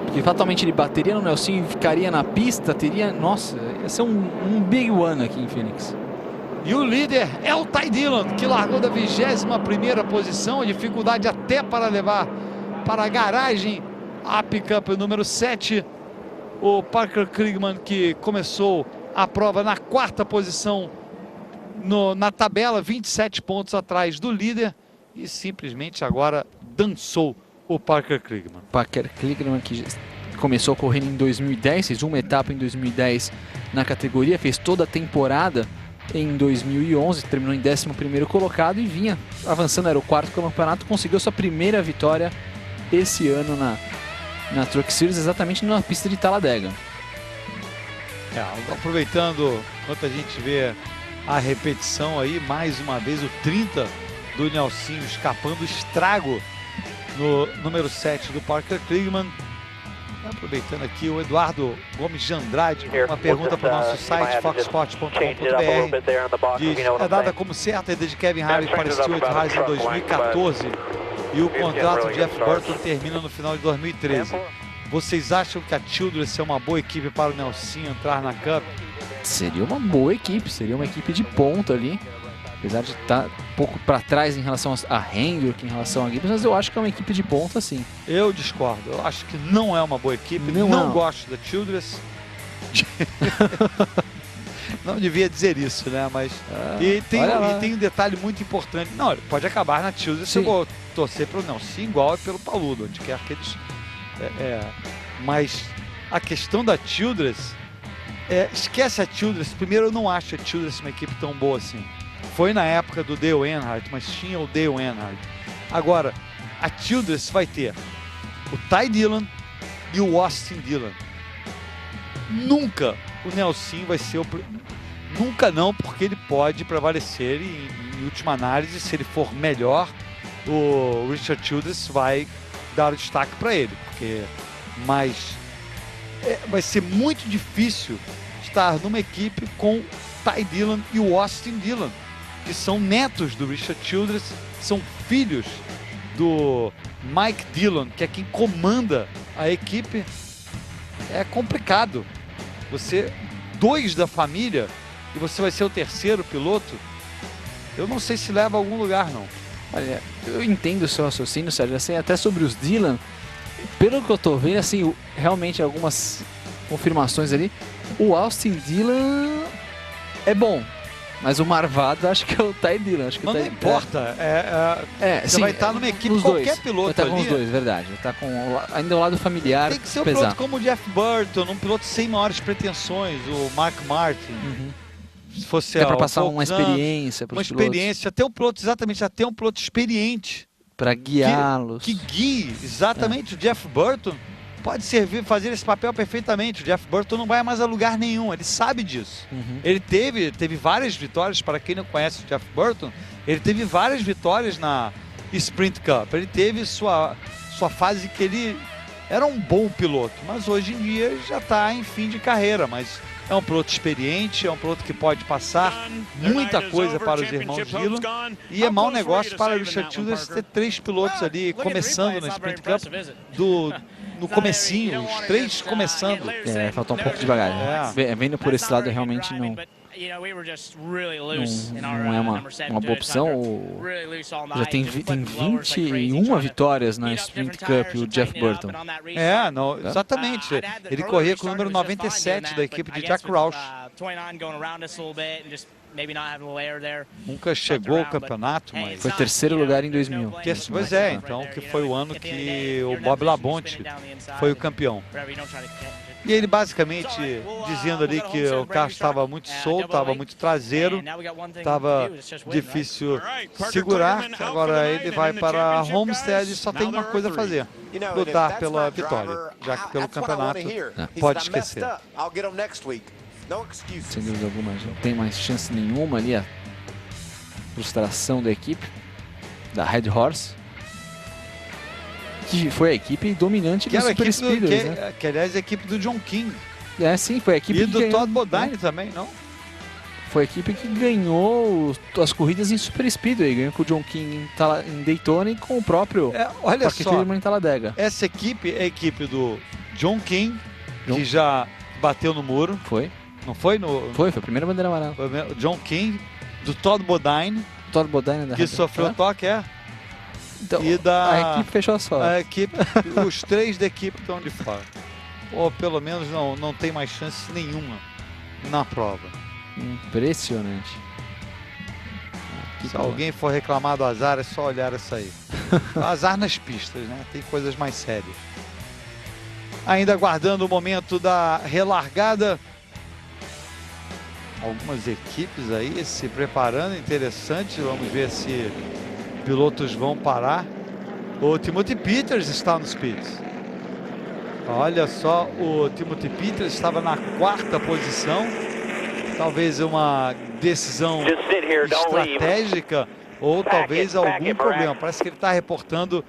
Porque fatalmente ele bateria no Nelson e ficaria na pista, teria... Nossa, ia ser um big one aqui em Phoenix. E o líder é o Ty Dillon, que largou da 21ª posição, a dificuldade até para levar para a garagem a pick-up número 7. O Parker Kligerman, que começou a prova na 4ª posição na tabela, 27 pontos atrás do líder, e simplesmente agora dançou o Parker Kligerman. Parker Kligerman, que começou correndo em 2010, fez uma etapa em 2010 na categoria, fez toda a temporada em 2011, terminou em 11º colocado e vinha avançando, era o 4º campeonato, conseguiu sua primeira vitória esse ano na Truck Series, exatamente na pista de Talladega. Aproveitando, enquanto a gente vê a repetição aí, mais uma vez o 30 do Nelsinho escapando, estrago no número 7 do Parker Kligerman. Aproveitando aqui, o Eduardo Gomes de Andrade, uma pergunta para o nosso site, foxsport.com.br. Diz, é dada como certa a ida de Kevin Harvick para Stewart Haas em 2014 e o contrato de Jeff Burton termina no final de 2013. Vocês acham que a Childress é uma boa equipe para o Nelson entrar na Cup? Seria uma boa equipe, seria uma equipe de ponta ali. Apesar de estar um pouco para trás em relação a Hendrick, em relação a Gibbs, mas eu acho que é uma equipe de ponta, sim. Eu discordo. Eu acho que não é uma boa equipe. Não gosto da Childress. Não devia dizer isso, né? Mas e tem um detalhe muito importante. Não, pode acabar na Childress. Eu vou torcer para o Nelson igual é pelo Paludo, onde quer que eles. Mas a questão da Childress, esquece a Childress. Primeiro, eu não acho a Childress uma equipe tão boa assim. Foi na época do Dale Earnhardt, mas tinha o Dale Earnhardt. Agora, a Childress vai ter o Ty Dillon e o Austin Dillon. Nunca o Nelson vai ser o... Nunca não, porque ele pode prevalecer e, em última análise, se ele for melhor, o Richard Childress vai dar o destaque para ele. Mas vai ser muito difícil estar numa equipe com o Ty Dillon e o Austin Dillon, que são netos do Richard Childress, são filhos do Mike Dillon, que é quem comanda a equipe. É complicado. Você, 2 da família, e você vai ser o 3º piloto, eu não sei se leva a algum lugar, não. Olha, eu entendo o seu raciocínio, Sérgio, assim, até sobre os Dillon, pelo que eu tô vendo, assim, realmente algumas confirmações ali, o Austin Dillon é bom. Mas o marvado acho que é o Ty Dillon. Acho que mas não importa. Você sim, vai estar numa equipe, qualquer piloto vai estar ali. Com os dois, verdade. Vai estar com ainda o lado familiar. Tem que ser um piloto como o Jeff Burton, um piloto sem maiores pretensões, o Mark Martin. Se fosse para passar uma experiência para os pilotos. Uma experiência, até um piloto experiente. Para guiá-los. Que guie, exatamente. O Jeff Burton pode fazer esse papel perfeitamente. O Jeff Burton não vai mais a lugar nenhum, ele sabe disso. Ele teve várias vitórias, para quem não conhece o Jeff Burton, ele teve várias vitórias na Sprint Cup. Ele teve sua fase que ele era um bom piloto, mas hoje em dia já está em fim de carreira, mas é um piloto experiente, é um piloto que pode passar muita coisa para os irmãos Dillon, e é mau negócio para o Richard Childress ter 3 pilotos ali começando na Sprint Cup no comecinho, os 3 começando. Faltou um pouco de bagagem. Vendo por esse lado, realmente não é uma boa opção. Já tem 21 vitórias na Sprint Cup, o Jeff Burton. Exatamente. Ele corria com o número 97 da equipe de Jack Roush. Nunca chegou ao campeonato, mas... Foi terceiro lugar em 2000. Pois é, então que foi o ano que o Bob Labonte foi o campeão. E ele basicamente dizendo ali que o carro estava muito solto, estava muito traseiro, estava difícil segurar. Agora ele vai para Homestead e só tem uma coisa a fazer: lutar pela vitória, já que pelo campeonato pode esquecer. Sem dúvida alguma, não tem mais chance nenhuma ali. A frustração da equipe, da Red Horse, que foi a equipe dominante do Super Speedway, né? Que aliás é a equipe do John King. Sim, foi a equipe e do Todd Bodine também, não? Foi a equipe que ganhou as corridas em Super Speedway, ganhou com o John King em Daytona e com o próprio olha só, em Talladega. Essa equipe é a equipe do John King, que já bateu no muro. Foi. Não foi? Foi a primeira bandeira amarela. Foi o John King, do Todd Bodine, que sofreu toque, Então, e a equipe fechou a sua. A equipe, os três da equipe estão de fora. Ou pelo menos não tem mais chance nenhuma na prova. Impressionante. Se alguém for reclamar do azar, é só olhar isso aí. Azar nas pistas, né? Tem coisas mais sérias. Ainda aguardando o momento da relargada. Algumas equipes aí se preparando, interessante. Vamos ver se pilotos vão parar. O Timothy Peters está nos pits. Olha só, o Timothy Peters estava na 4ª posição. Talvez uma decisão estratégica ou talvez algum problema. Parece que ele está reportando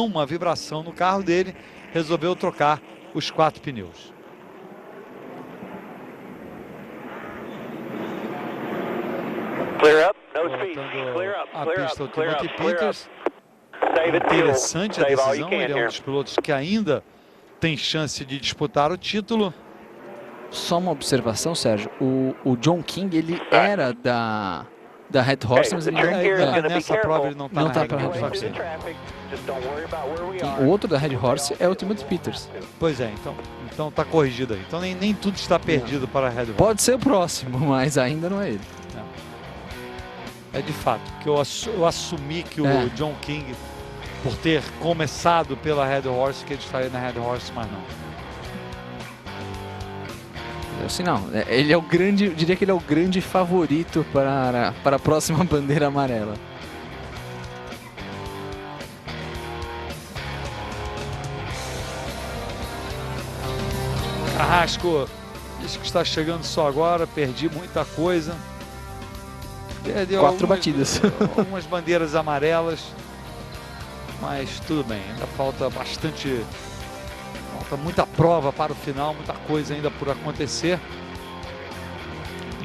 uma vibração no carro dele. Resolveu trocar os 4 pneus. Clear up, no speed. Clear up, A clear pista, o up, clear Timothy up, clear Peters. up. Interessante a Save all you decisão. can Ele é um here. dos pilotos que ainda tem chance de disputar o título. Só uma observação, Sérgio. O John King, ele era da Red Horse, mas ele nessa prova ele não está na pra Red Red Horse. Horse. O outro da Red Horse é o Timothy Peters. Pois é, então tá corrigido aí. Então nem tudo está perdido para a Red Horse. Pode ser o próximo, mas ainda não é ele. É de fato, que eu assumi que o John King, por ter começado pela Red Horse, que ele estaria na Red Horse, mas não. Assim, não. Ele é o grande, eu diria que ele é o grande favorito para a próxima bandeira amarela. Carrasco, isso que está chegando só agora, perdi muita coisa. Perdeu 4 batidas. Algumas bandeiras amarelas, mas tudo bem, ainda falta muita prova para o final, muita coisa ainda por acontecer.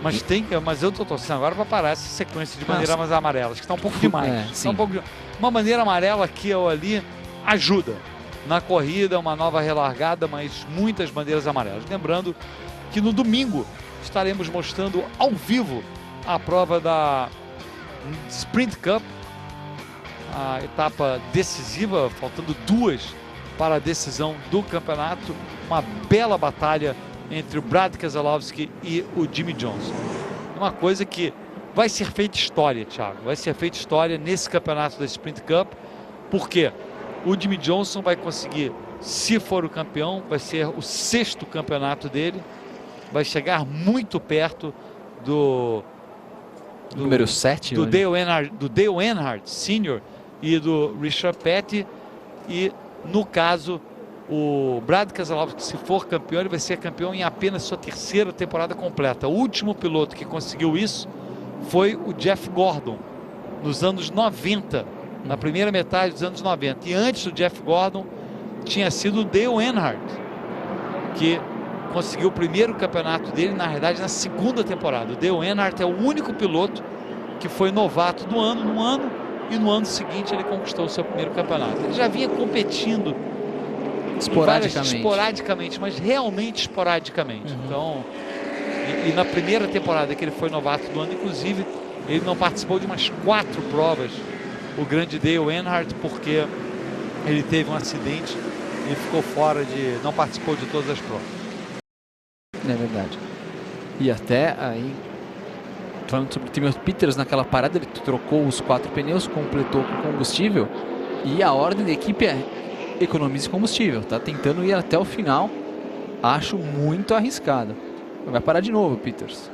Mas eu estou torcendo agora para parar essa sequência de bandeiras amarelas, que está um pouco demais. Uma bandeira amarela aqui ou ali ajuda na corrida, uma nova relargada, mas muitas bandeiras amarelas. Lembrando que no domingo estaremos mostrando ao vivo a prova da Sprint Cup, a etapa decisiva, faltando 2 para a decisão do campeonato. Uma bela batalha entre o Brad Keselowski e o Jimmie Johnson. Uma coisa que vai ser feita história, Thiago. Vai ser feita história nesse campeonato da Sprint Cup, porque o Jimmie Johnson vai conseguir, se for o campeão, vai ser o 6º campeonato dele, vai chegar muito perto do número 7, do Dale Earnhardt Sr. e do Richard Petty. E no caso, o Brad Keselowski, se for campeão, ele vai ser campeão em apenas sua 3ª temporada completa. O último piloto que conseguiu isso foi o Jeff Gordon, nos anos 90, na primeira metade dos anos 90. E antes do Jeff Gordon, tinha sido o Dale Earnhardt, que conseguiu o primeiro campeonato dele, na verdade, na 2ª temporada. O Dale Earnhardt é o único piloto que foi novato do ano, no ano, e no ano seguinte ele conquistou o seu primeiro campeonato. Ele já vinha competindo esporadicamente, mas realmente esporadicamente. Então, e na primeira temporada que ele foi novato do ano, inclusive, ele não participou de umas 4 provas, o grande Dale Earnhardt, porque ele teve um acidente e ficou fora não participou de todas as provas. É verdade. E até aí, falando sobre o Timothy Peters naquela parada, ele trocou os 4 pneus, completou com combustível e a ordem da equipe é economize combustível, tá tentando ir até o final, acho muito arriscado. Vai parar de novo, Peters.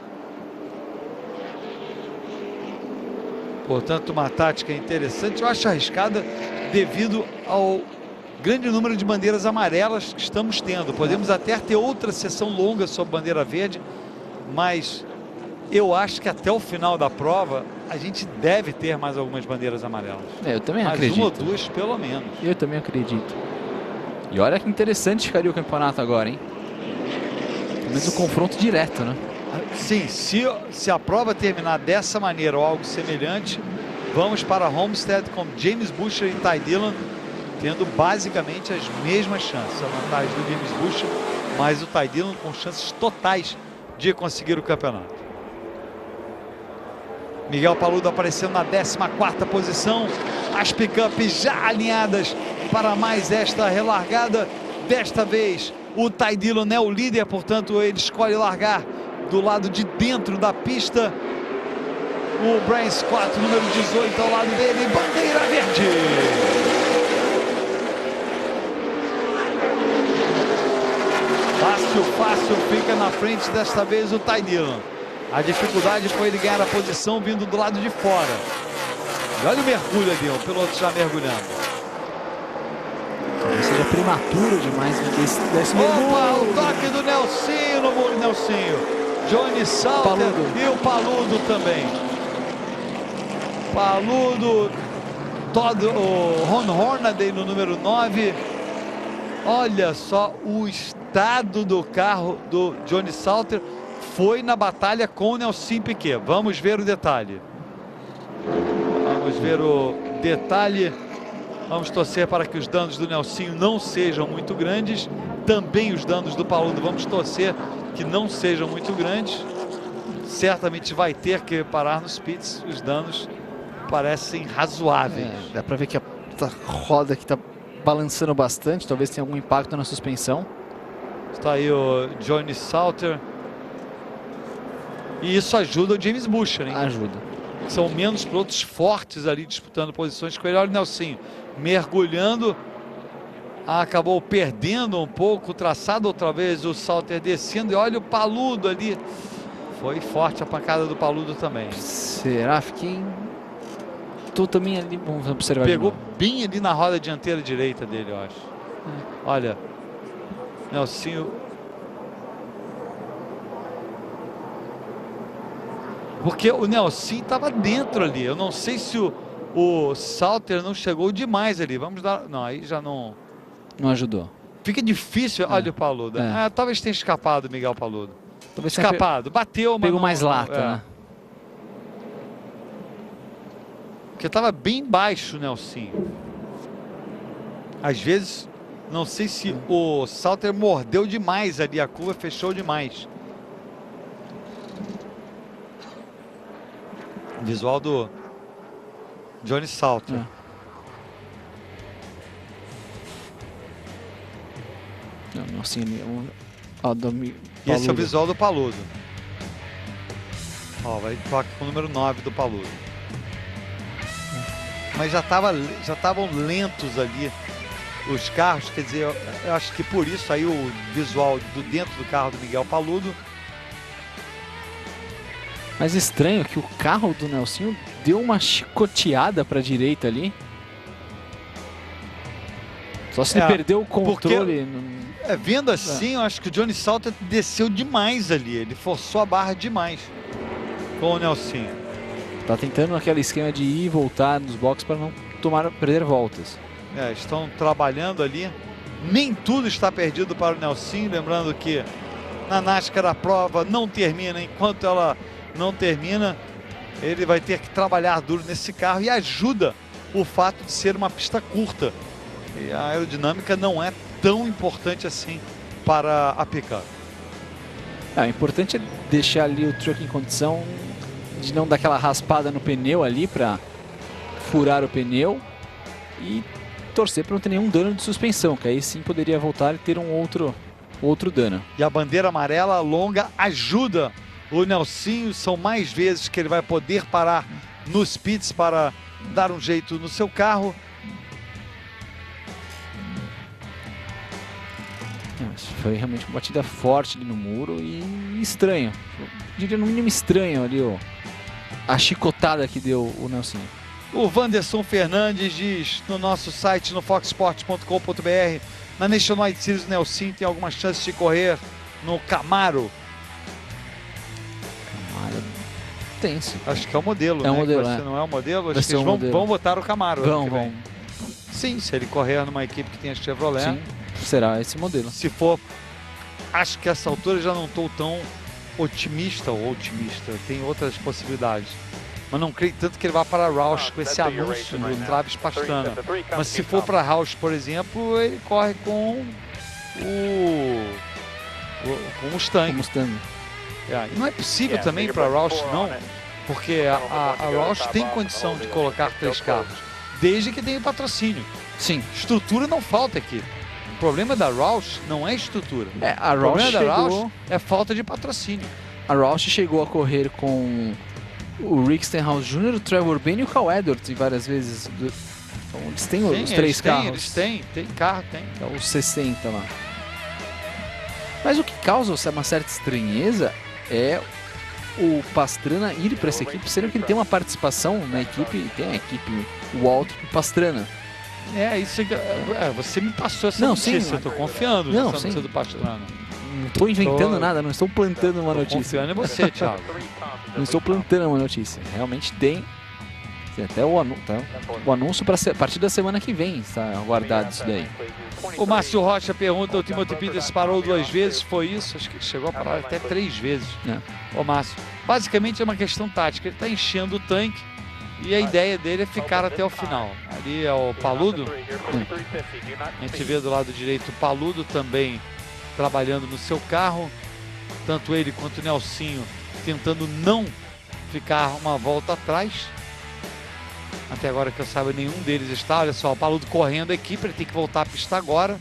Portanto, uma tática interessante, eu acho arriscada devido ao grande número de bandeiras amarelas que estamos tendo. Podemos até ter outra sessão longa sobre bandeira verde, mas eu acho que até o final da prova a gente deve ter mais algumas bandeiras amarelas. Eu também mais acredito. Uma ou duas, pelo menos. Eu também acredito. E olha que interessante ficaria o campeonato agora, hein? Pelo menos o confronto direto, né? Sim, se a prova terminar dessa maneira ou algo semelhante, vamos para Homestead com James Buescher e Ty Dillon tendo basicamente as mesmas chances. A vantagem do James Buescher, mas o Ty Dillon com chances totais de conseguir o campeonato. Miguel Paludo aparecendo na 14ª posição. As pickups já alinhadas para mais esta relargada. Desta vez o Ty Dillon é o líder, portanto ele escolhe largar do lado de dentro da pista. O Brian Scott, número 18, ao lado dele, bandeira verde. Fácil, fica na frente desta vez o Ty Dillon. A dificuldade foi ele ganhar a posição vindo do lado de fora. E olha o mergulho ali, o piloto já mergulhando. Talvez seja prematuro demais desse mergulho. Opa, o toque do Nelsinho no muro, Nelsinho. Johnny Salter e o Paludo também. Paludo, o Ron Hornaday no número 9. Olha só o estado do carro do Johnny Salter. Foi na batalha com o Nelson Piquet. Vamos ver o detalhe. Vamos ver o detalhe. Vamos torcer para que os danos do Nelsinho não sejam muito grandes. Também os danos do Paludo, vamos torcer que não sejam muito grandes. Certamente vai ter que parar nos pits. Os danos parecem razoáveis. Dá para ver que a roda aqui está balançando bastante. Talvez tenha algum impacto na suspensão. Está aí o Johnny Salter. E isso ajuda o James Buescher, hein? Ajuda. São menos pilotos fortes ali disputando posições com ele. Olha o Nelsinho mergulhando. Acabou perdendo um pouco o traçado outra vez. O Salter descendo. E olha o Paludo ali. Foi forte a pancada do Paludo também. Será? Fiquei... Tô também ali. Vamos observar. Pegou bem ali na roda dianteira direita dele, eu acho. Olha. Nelsinho... Porque o Nelson estava dentro ali. Eu não sei se o Salter não chegou demais ali. Vamos dar... Não, aí já não... Não ajudou. Fica difícil. Olha o Paludo. Talvez tenha escapado o Miguel Paludo. Talvez escapado. Bateu, mas pegou não, mais lata, né? Porque estava bem baixo o Nelson. Às vezes, não sei se o Salter mordeu demais ali. A curva fechou demais. Visual do Johnny Salter. Não, assim, E esse é o visual do Paludo. Ó, vai tocar com o número 9 do Paludo. Mas já estavam lentos ali os carros, quer dizer, eu acho que por isso aí o visual do dentro do carro do Miguel Paludo. Mas estranho que o carro do Nelsinho deu uma chicoteada para a direita ali. Só se ele perdeu o controle. Vendo assim, eu acho que o Johnny Salter desceu demais ali. Ele forçou a barra demais com o Nelsinho. Tá tentando aquele esquema de ir e voltar nos boxes para não perder voltas. Estão trabalhando ali. Nem tudo está perdido para o Nelsinho. Lembrando que na NASCAR a prova não termina enquanto ela não termina. Ele vai ter que trabalhar duro nesse carro e ajuda o fato de ser uma pista curta. E a aerodinâmica não é tão importante assim para a picape. O importante é deixar ali o truck em condição de não dar aquela raspada no pneu ali para furar o pneu e torcer para não ter nenhum dano de suspensão, que aí sim poderia voltar e ter um outro dano. E a bandeira amarela longa ajuda o Nelsinho, são mais vezes que ele vai poder parar nos pits para dar um jeito no seu carro. Foi realmente uma batida forte ali no muro e estranho. Eu diria no mínimo estranho ali, ó, a chicotada que deu o Nelsinho. O Wanderson Fernandes diz no nosso site, no foxsports.com.br, na Nationwide Series o Nelsinho tem algumas chances de correr no Camaro. Camaro tem, sim. Acho que é o modelo, é né? o modelo, Você não é o modelo? Acho que ser eles vão botar o Camaro. Vão. Sim, se ele correr numa equipe que tem a Chevrolet. Sim, será esse modelo. Se for, acho que essa altura eu já não estou tão otimista, tem outras possibilidades. Mas não creio tanto que ele vá para a Roush com esse anúncio do Travis Pastrana. Mas se for para a Roush, por exemplo, ele corre com o Mustang. E não é possível também para a Roush, não, porque a Roush tem condição de colocar 3 carros, desde que tenha patrocínio. Sim. Estrutura não falta aqui. O problema da Roush não é estrutura. A o problema Roush da Roush é falta de patrocínio. A Roush chegou a correr com o Rick Stenhouse Jr., o Trevor Bayne e o Cal Edwards várias vezes. Então eles têm os 3 carros. Eles têm carro, tem. É os 60 lá. Mas o que causa uma certa estranheza é o Pastrana ir para essa equipe, sendo que ele tem uma participação na equipe, tem a equipe Walter Pastrana. Isso você me passou essa notícia, eu tô confiando nessa notícia do Pastrana. Não estou inventando nada, não estou plantando uma notícia. Confiando em você, Thiago. Não estou plantando uma notícia. Realmente tem até o anúncio para a partir da semana que vem, está aguardado isso daí. O Márcio Rocha pergunta, o Timothy Peters parou 2 vezes, foi isso? Acho que ele chegou a parar até 3 vezes. Ô Márcio, basicamente é uma questão tática, ele está enchendo o tanque e a ideia dele é ficar até o final. Ali é o Paludo, a gente vê do lado direito o Paludo também trabalhando no seu carro, tanto ele quanto o Nelsinho tentando não ficar uma volta atrás. Até agora que eu saiba, nenhum deles está. Olha só, o Paludo correndo a equipe, ele tem que voltar à pista agora.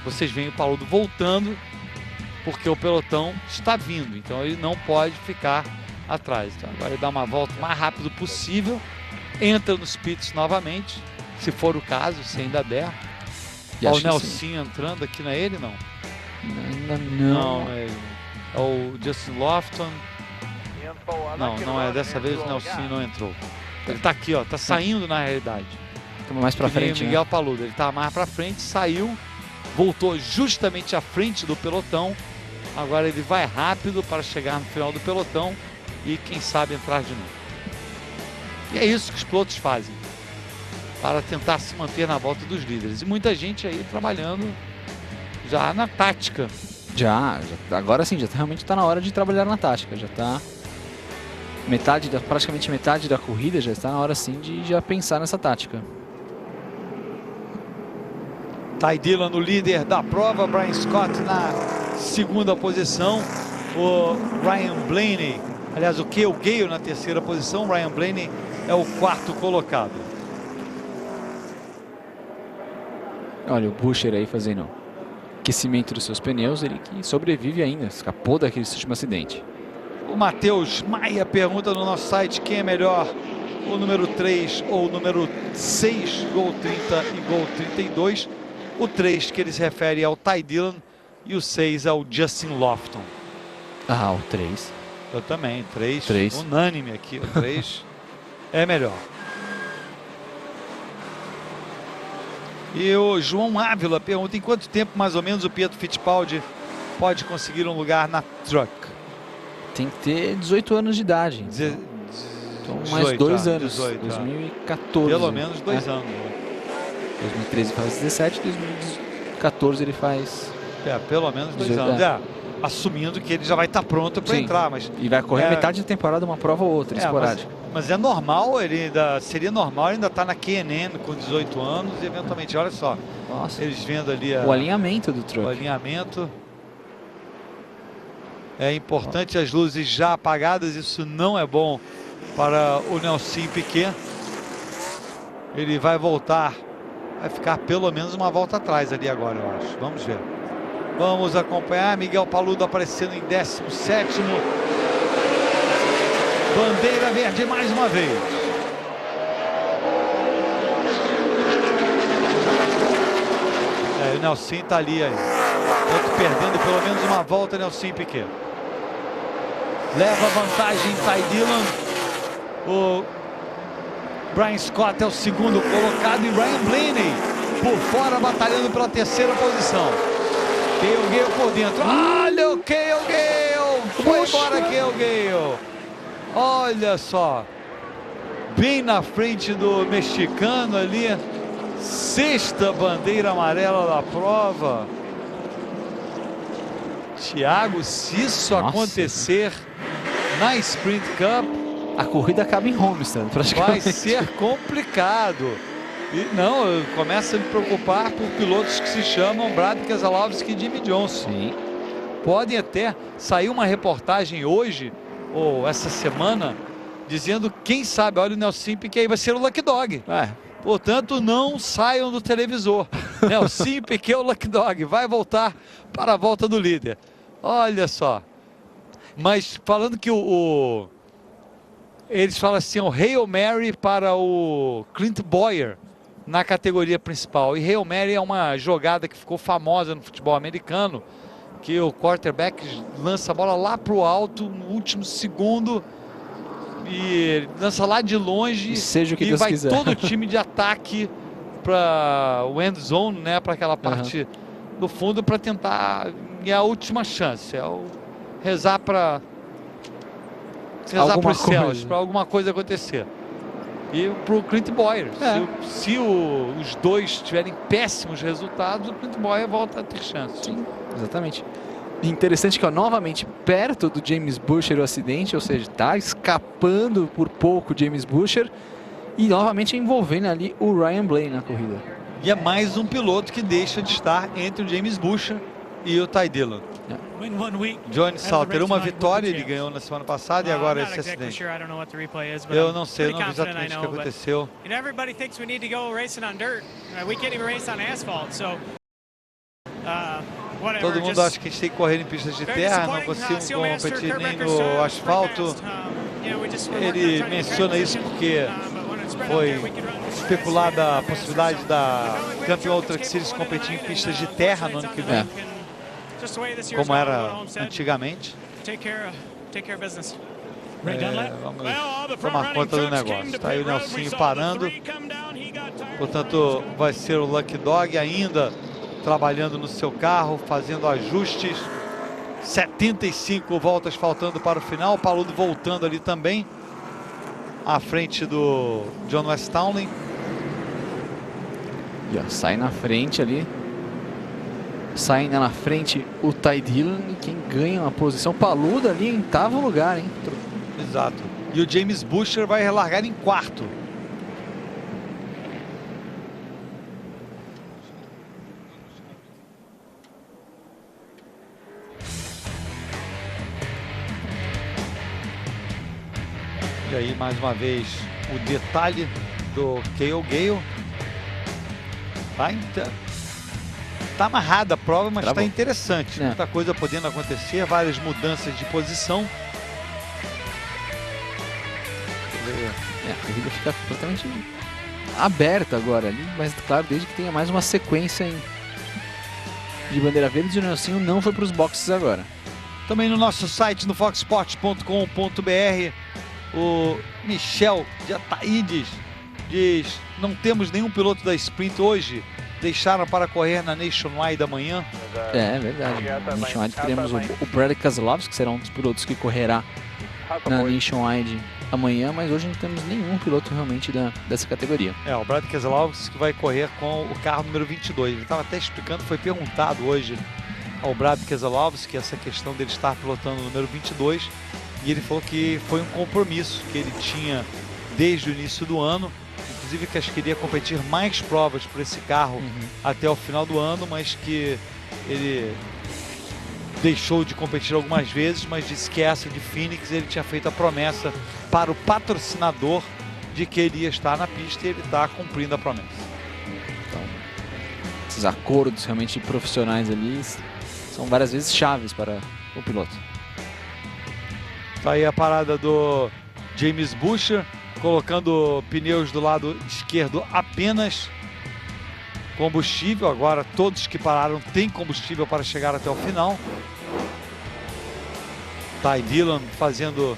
Vocês veem o Paludo voltando, porque o pelotão está vindo, então ele não pode ficar atrás. Então agora ele dá uma volta o mais rápido possível, entra nos pits novamente, se for o caso, se ainda der. Olha o Nelsinho entrando aqui, não é ele, não? Não, é o Justin Lofton. Não é, dessa vez o Nelsinho não entrou. Ele tá aqui, ó, tá saindo na realidade. Mais pra frente, o Miguel Paludo, ele tá mais pra frente, saiu, voltou justamente à frente do pelotão. Agora ele vai rápido para chegar no final do pelotão e quem sabe entrar de novo. E é isso que os pilotos fazem para tentar se manter na volta dos líderes. E muita gente aí trabalhando já na tática. Agora sim, realmente está na hora de trabalhar na tática. Já está praticamente metade da corrida, já está na hora sim de já pensar nessa tática. Ty Dillon, o líder da prova, Brian Scott na segunda posição, o Ryan Blaney, aliás o Cale Gale na terceira posição, o Ryan Blaney é o 4º colocado. Olha o Buescher aí fazendo aquecimento dos seus pneus, ele que sobrevive ainda, escapou daquele último acidente. O Matheus Maia pergunta no nosso site quem é melhor, o número 3 ou o número 6, Gol 30 e Gol 32. O 3 que ele se refere ao Ty Dillon e o 6 é o Justin Lofton. O 3. Eu também, 3. Unânime aqui, o 3 é melhor. E o João Ávila pergunta em quanto tempo mais ou menos o Pietro Fittipaldi pode conseguir um lugar na Truck? Tem que ter 18 anos de idade. Então mais 2 anos. 18, 2014. Pelo menos 2 anos. 2013 faz 17, 2014 ele faz... pelo menos 2 anos. Assumindo que ele já vai estar pronto para entrar. Mas e vai correr metade da temporada, uma prova ou outra, esporádica. Mas é normal, seria normal ainda estar na K&N com 18 anos e eventualmente, olha só. Nossa. Eles vendo ali o alinhamento do truck. O alinhamento. É importante as luzes já apagadas, isso não é bom para o Nelson Piquet. Ele vai voltar, vai ficar pelo menos uma volta atrás ali agora, eu acho. Vamos ver. Vamos acompanhar, Miguel Paludo aparecendo em 17º, Bandeira verde mais uma vez. O Nelson tá ali aí. Perdendo pelo menos uma volta, Nelson Piquet. Leva vantagem Ty Dillon. O Brian Scott é o segundo colocado e Ryan Blaney por fora, batalhando pela terceira posição. Cale Gale por dentro. Olha o Cale Gale! Foi embora Cale Gale. Olha só. Bem na frente do mexicano ali. Sexta bandeira amarela da prova. Thiago, se isso acontecer na Sprint Cup, a corrida acaba em Homestead, praticamente. Vai ser complicado. E não, eu começo a me preocupar por pilotos que se chamam Brad Keselowski e Jimmie Johnson. Sim. Podem até sair uma reportagem hoje, ou essa semana, dizendo, quem sabe, olha o Nelson Piquet aí vai ser o Lucky Dog. Portanto, não saiam do televisor. Nelson Piquet, o Lucky Dog, vai voltar para a volta do líder. Olha só. Mas falando que eles falam assim, o Hail Mary para o Clint Bowyer na categoria principal. E Hail Mary é uma jogada que ficou famosa no futebol americano, que o quarterback lança a bola lá para o alto no último segundo e lança lá de longe, e seja o que e Deus vai quiser. todo o time de ataque para o end zone, né, para aquela parte do fundo, para tentar, é a última chance, rezar para os céus, para alguma coisa acontecer. E para o Clint Bowyer, se os dois tiverem péssimos resultados, o Clint Bowyer volta a ter chance. Sim, exatamente. Interessante que, ó, novamente, perto do James Buescher o acidente, ou seja, está escapando por pouco o James Buescher e novamente envolvendo ali o Ryan Blaney na corrida. E é mais um piloto que deixa de estar entre o James Buescher e o Ty Dillon. Johnny Salter, uma vitória, ele ganhou na semana passada e agora esse acidente. Eu não sei, não vi exatamente o que aconteceu. Todo mundo acha que a gente tem que correr em pistas de terra, não conseguimos competir nem no asfalto. Ele menciona isso porque foi especulada a possibilidade da Campeão Truck Series competir em pistas de terra no ano que vem, como era antigamente. Vamos tomar conta do negócio. Está aí o Nelsinho parando. Portanto, vai ser o Lucky Dog ainda trabalhando no seu carro, fazendo ajustes. 75 voltas faltando para o final. O Paludo voltando ali também, à frente do John West Townley. E ó, sai na frente ali. Sai na frente o Ty Dillon, e quem ganha uma posição, Paludo ali em 8º lugar, hein? Exato. E o James Buescher vai largar em 4º. E aí, mais uma vez, o detalhe do Cale Gale. Tá amarrada a prova, mas está interessante. Muita coisa podendo acontecer, várias mudanças de posição. A corrida fica completamente aberta agora ali, mas claro, desde que tenha mais uma sequência de bandeira verde, o Nelsinho não foi para os boxes agora. Também no nosso site, no foxsports.com.br, o Michel de Ataídes diz: não temos nenhum piloto da Sprint hoje, deixaram para correr na Nationwide amanhã. É verdade, na Nationwide teremos o Brad Keselowski, que será um dos pilotos que correrá na Nationwide amanhã, mas hoje não temos nenhum piloto realmente dessa categoria. O Brad Keselowski que vai correr com o carro número 22. Ele estava até explicando, foi perguntado hoje ao Brad Keselowski essa questão dele estar pilotando o número 22, e ele falou que foi um compromisso que ele tinha desde o início do ano, inclusive que queria competir mais provas por esse carro até o final do ano, mas que ele deixou de competir algumas vezes, mas disse que essa de Phoenix ele tinha feito a promessa para o patrocinador de que ele ia estar na pista, e ele está cumprindo a promessa. Então, esses acordos realmente profissionais ali são várias vezes chaves para o piloto. Tá aí a parada do James Buescher colocando pneus do lado esquerdo apenas. Combustível, agora todos que pararam têm combustível para chegar até o final. Ty Dillon fazendo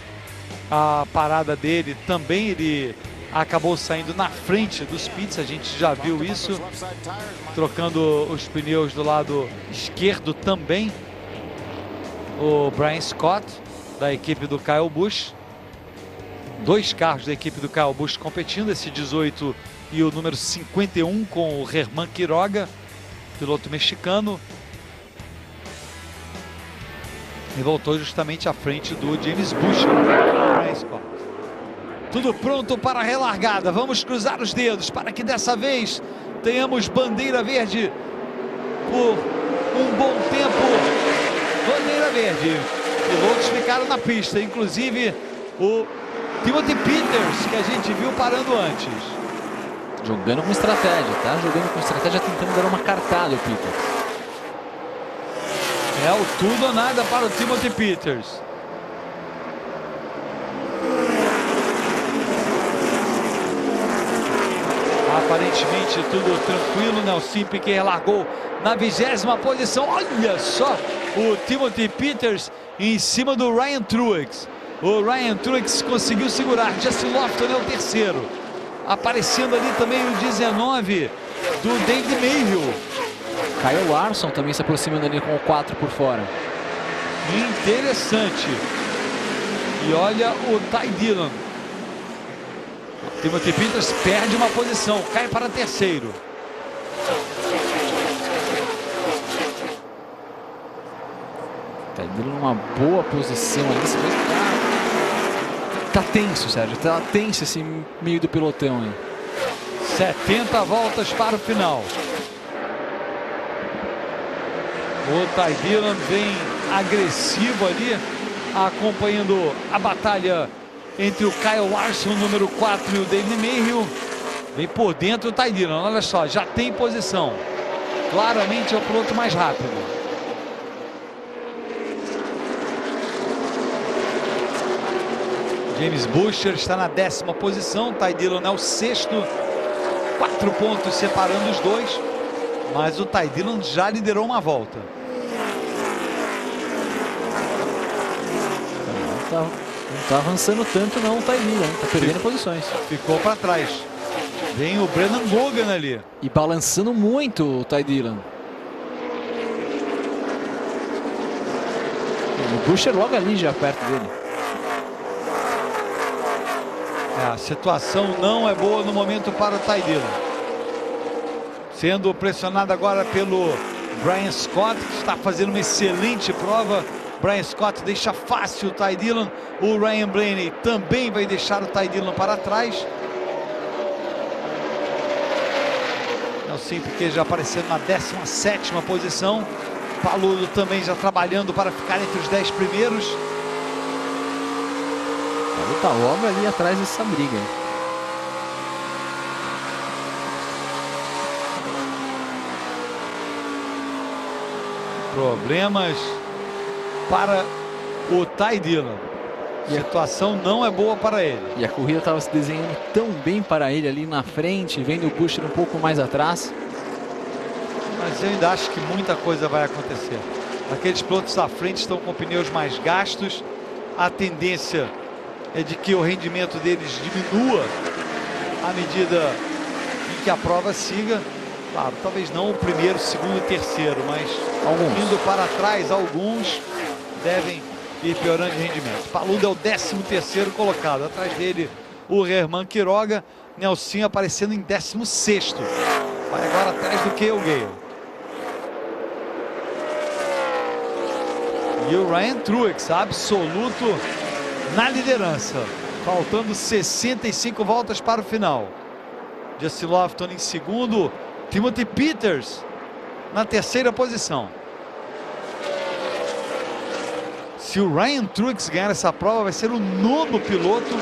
a parada dele também, ele acabou saindo na frente dos pits, a gente já viu isso, trocando os pneus do lado esquerdo também. O Brian Scott, da equipe do Kyle Busch. 2 carros da equipe do Kyle Busch competindo, esse 18 e o número 51 com o Germán Quiroga, piloto mexicano. E voltou justamente à frente do James Buescher. Brian Scott. Tudo pronto para a relargada. Vamos cruzar os dedos para que dessa vez tenhamos bandeira verde por um bom tempo. Bandeira verde. Pilotos ficaram na pista, inclusive o Timothy Peters, que a gente viu parando antes. Jogando com estratégia, tá? Jogando com estratégia, tentando dar uma cartada, o Peters. É o tudo ou nada para o Timothy Peters. Aparentemente tudo tranquilo. Nelson Piquet largou na 20ª posição. Olha só o Timothy Peters em cima do Ryan Truex. O Ryan Truex conseguiu segurar. Justin Lofton é o terceiro. Aparecendo ali também o 19 do David Mayhew. Kyle Larson também se aproximando ali com o 4 por fora. Interessante. E olha o Ty Dillon. Timothy Peters perde uma posição, cai para terceiro. Ty Dillon numa boa posição ali. Tá tenso, Sérgio. Tá tenso esse meio do pelotão aí. 70 voltas para o final. O Ty Dillon bem agressivo ali, acompanhando a batalha entre o Kyle Larson, número 4, e o David Mayhew. Vem por dentro o Ty Dillon, olha só, já tem posição. Claramente é o piloto mais rápido. James Buescher está na 10ª posição, Ty Dillon é o 6º. 4 pontos separando os dois, mas o Ty Dillon já liderou uma volta. Não tá avançando tanto não o Ty Dillon, tá perdendo posições. Ficou para trás. Vem o Brendan Gogan ali. E balançando muito o Ty Dillon. O Buescher logo ali já perto dele. A situação não é boa no momento para o Ty Dillon. Sendo pressionado agora pelo Brian Scott, que está fazendo uma excelente prova. Brian Scott deixa fácil o Ty Dillon. O Ryan Blaney também vai deixar o Ty Dillon para trás. Nelson Piquet já aparecendo na 17ª posição. Paludo também já trabalhando para ficar entre os 10 primeiros. Ele tá logo ali atrás dessa briga. Problemas para o Ty Dillon. A situação não é boa para ele. E a corrida estava se desenhando tão bem para ele ali na frente, vendo o Buescher um pouco mais atrás. Mas eu ainda acho que muita coisa vai acontecer. Aqueles pilotos à frente estão com pneus mais gastos. A tendência é de que o rendimento deles diminua à medida em que a prova siga. Claro, talvez não o primeiro, segundo e terceiro, mas indo para trás, alguns devem ir piorando de rendimento. Paludo é o 13º colocado. Atrás dele o Germán Quiroga. Nelson aparecendo em 16º. Vai agora atrás do Cale Gale. E o Ryan Truex, absoluto na liderança. Faltando 65 voltas para o final. Justin Lofton em segundo. Timothy Peters na 3ª posição. Se o Ryan Truex ganhar essa prova, vai ser o 9º piloto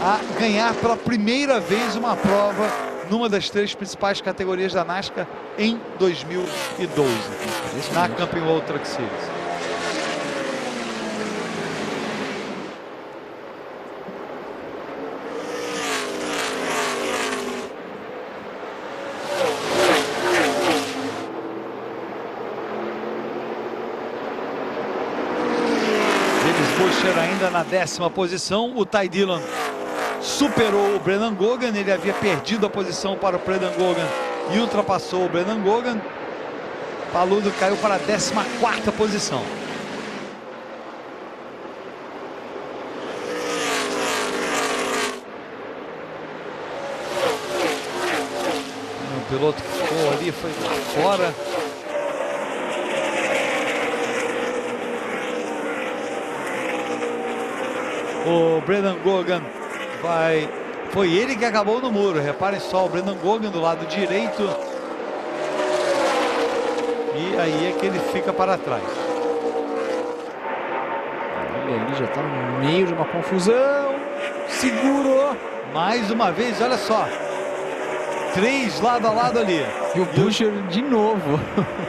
a ganhar pela primeira vez uma prova numa das 3 principais categorias da NASCAR em 2012, na Camping World Truck Series. na 10ª posição. O Ty Dillon superou o Brendan Gogan, ele havia perdido a posição para o Brendan Gogan e ultrapassou o Brendan Gogan. Paludo caiu para a 14ª posição. O piloto que ficou ali foi lá fora. O Brendan Gogan foi ele que acabou no muro. Reparem só, o Brendan Gogan do lado direito. E aí é que ele fica para trás. Ele já está no meio de uma confusão. Segurou. Mais uma vez, olha só. 3 lado a lado ali. E o Buescher de novo.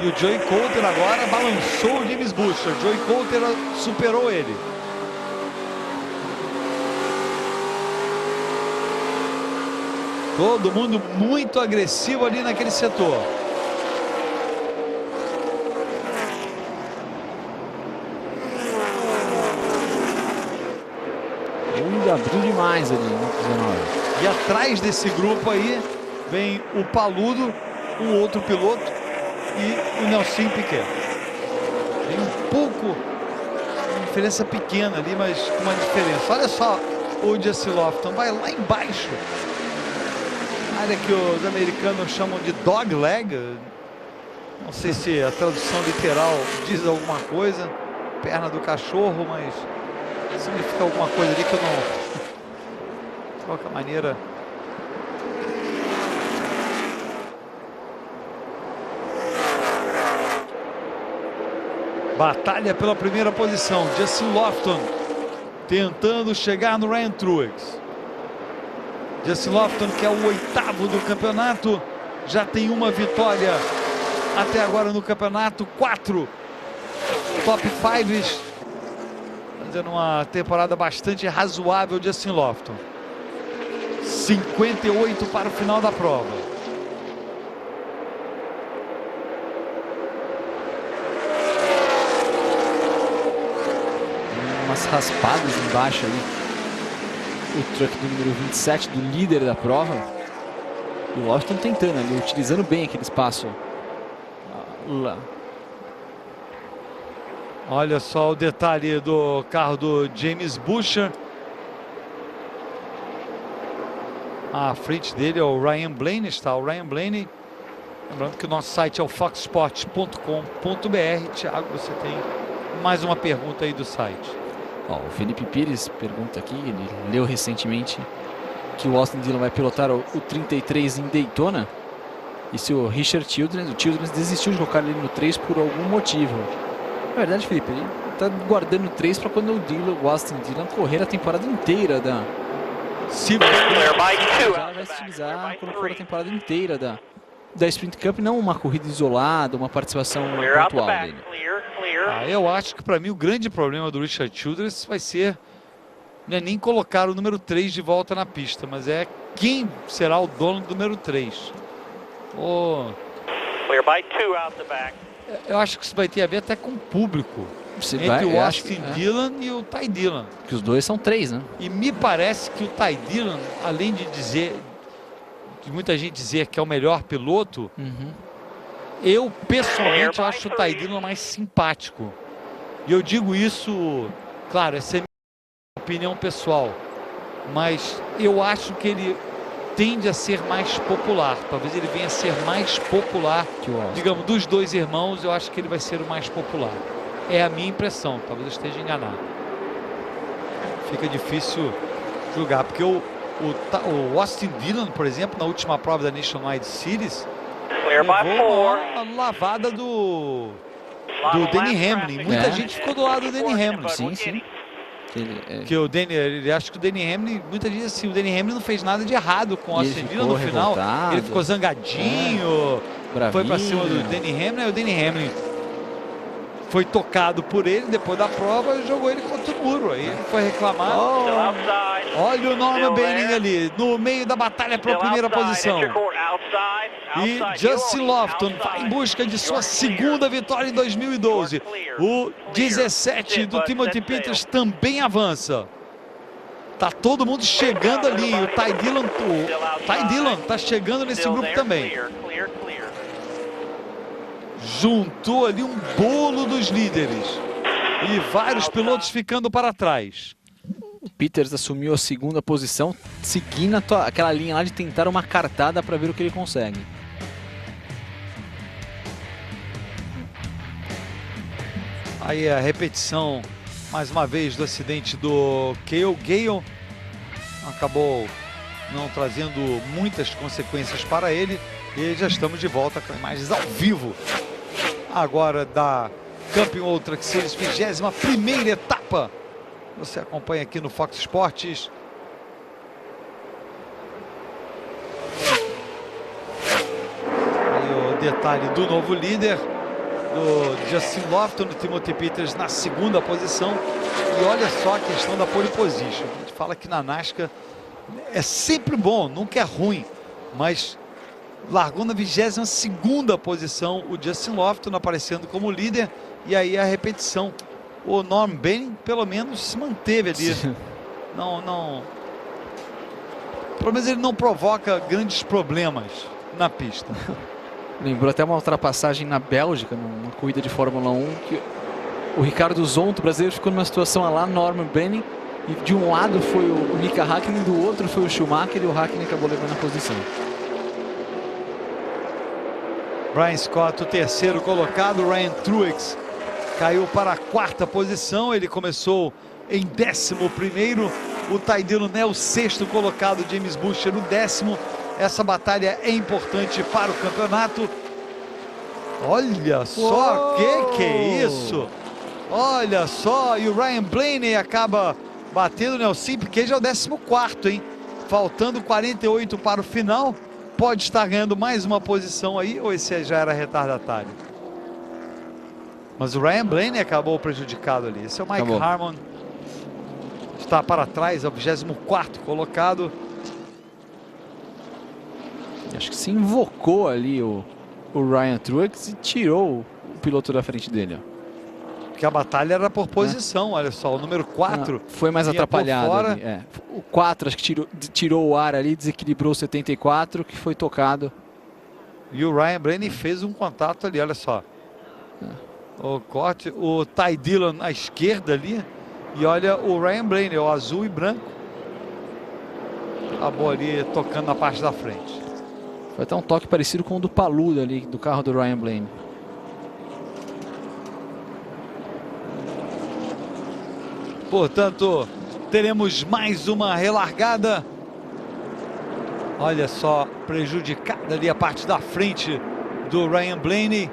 E o Joey Coulter agora balançou o James Buescher. Joey Coulter superou ele. Todo mundo muito agressivo ali naquele setor. Ainda abriu demais ali no 19. E atrás desse grupo aí vem o Paludo, um outro piloto e o Nelson Piquet. Tem um pouco, uma diferença pequena ali, mas com uma diferença. Olha só o Jesse Lofton, vai lá embaixo. Área que os americanos chamam de dog leg. Não sei se a tradução literal diz alguma coisa. Perna do cachorro, mas significa alguma coisa ali que eu não... De qualquer maneira... Batalha pela primeira posição. Justin Lofton tentando chegar no Ryan Truex. Justin Lofton, que é o 8º do campeonato, já tem uma vitória até agora no campeonato, 4 top 5s, fazendo uma temporada bastante razoável. Justin Lofton, 58 para o final da prova. Umas raspadas embaixo ali. O truck do número 27, do líder da prova. E o Lofton tentando ali, utilizando bem aquele espaço lá. Olha só o detalhe do carro do James Buescher. À frente dele é o Ryan Blaney, está o Ryan Blaney. Lembrando que o nosso site é o foxsport.com.br. Thiago, você tem mais uma pergunta aí do site. Ó, o Felipe Pires pergunta aqui, ele leu recentemente que o Austin Dillon vai pilotar o 33 em Daytona. E se o Richard Childress, desistiu de colocar ele no 3 por algum motivo. Na verdade, Felipe, ele tá guardando o 3 para quando o Austin Dillon correr a temporada inteira da... Já vai se utilizar quando for a temporada inteira da Sprint Cup, não uma corrida isolada, uma participação pontual dele. Eu acho que para mim o grande problema do Richard Childress vai ser, não é nem colocar o número 3 de volta na pista, mas é quem será o dono do número 3. Eu acho que isso vai ter a ver até com o público. Entre o Austin Dillon e o Ty Dillon. Que os dois são 3, né? E me parece que o Ty Dillon, além de muita gente dizer que é o melhor piloto, eu pessoalmente acho o Ty Dillon mais simpático. E eu digo isso, claro, essa é a minha opinião pessoal, mas eu acho que ele tende a ser mais popular. Talvez ele venha a ser mais popular, digamos, dos dois irmãos. Eu acho que ele vai ser o mais popular. É a minha impressão, talvez eu esteja enganado. Fica difícil julgar, porque o Austin Dillon, por exemplo, na última prova da Nationwide Series, levou uma lavada do Denny Hamlin. Muita gente ficou do lado do Denny Hamlin. Sim. Que o Denny, acho que o Denny Hamlin, muita gente assim, o Denny Hamlin não fez nada de errado com o Austin Dillon no final. Ele ficou zangadinho, foi pra cima do Denny Hamlin, e o Denny Hamlin foi tocado por ele depois da prova e jogou ele contra o muro. Aí ele foi reclamar. Still outside. Olha o Norman Still Benning there. ali, no meio da batalha pela Still primeira outside. posição. Extra court, outside. E Outside. Justin You're Lofton outside. vai em busca de sua You're clear. segunda vitória em 2012. O 17 do Timothy Peters também avança. Tá todo mundo chegando ali. O Ty Dillon tá chegando nesse Still grupo there. também. Clear, clear, clear. Juntou ali um bolo dos líderes. E vários pilotos ficando para trás. O Peters assumiu a segunda posição, seguindo aquela linha lá de tentar uma cartada para ver o que ele consegue. Aí a repetição, mais uma vez, do acidente do Cale Gale. Acabou não trazendo muitas consequências para ele. E já estamos de volta com imagens ao vivo. Agora da Camping World Truck Series, 21ª etapa. Você acompanha aqui no Fox Sports. Aí o detalhe do novo líder, do Justin Lofton, do Timothy Peters na segunda posição. E olha só a questão da pole position. A gente fala que na NASCAR é sempre bom, nunca é ruim. Mas largou na 22ª posição o Justin Lofton, aparecendo como líder. E aí a repetição. O Norman Benning pelo menos se manteve ali. Não. Pelo menos ele não provoca grandes problemas na pista. Lembrou até uma ultrapassagem na Bélgica, numa corrida de Fórmula 1, que o Ricardo Zonta, o brasileiro, ficou numa situação lá, Norman Benning, e de um lado foi o Mika Häkkinen, do outro foi o Schumacher, e o Häkkinen acabou levando a posição. Brian Scott, o terceiro colocado. Ryan Truex caiu para a quarta posição. Ele começou em 11º. O Ty Dillon é o sexto colocado. James Buescher, o 10º. Essa batalha é importante para o campeonato. Olha só, que é isso? Olha só, e o Ryan Blaney acaba batendo o Nelson Piquet, já é o 14º, hein? Faltando 48 para o final. Pode estar ganhando mais uma posição aí, ou esse já era retardatário? Mas o Ryan Blaney acabou prejudicado ali. Esse é o Mike Acabou. Harmon. Está para trás, é o 24º colocado. Acho que se invocou ali o Ryan Truex e tirou o piloto da frente dele, ó. Porque a batalha era por posição, olha só, o número 4 foi mais vinha por atrapalhado fora. ali, é. O 4 acho que tirou o ar ali, desequilibrou o 74, que foi tocado. E o Ryan Blaney fez um contato ali, olha só. O corte, o Ty Dillon à esquerda ali. E olha o Ryan Blaney, o azul e branco. Acabou ali tocando na parte da frente. Foi até um toque parecido com o do Paluda ali, do carro do Ryan Blaney. Portanto, teremos mais uma relargada. Olha só, prejudicada ali a parte da frente do Ryan Blaney.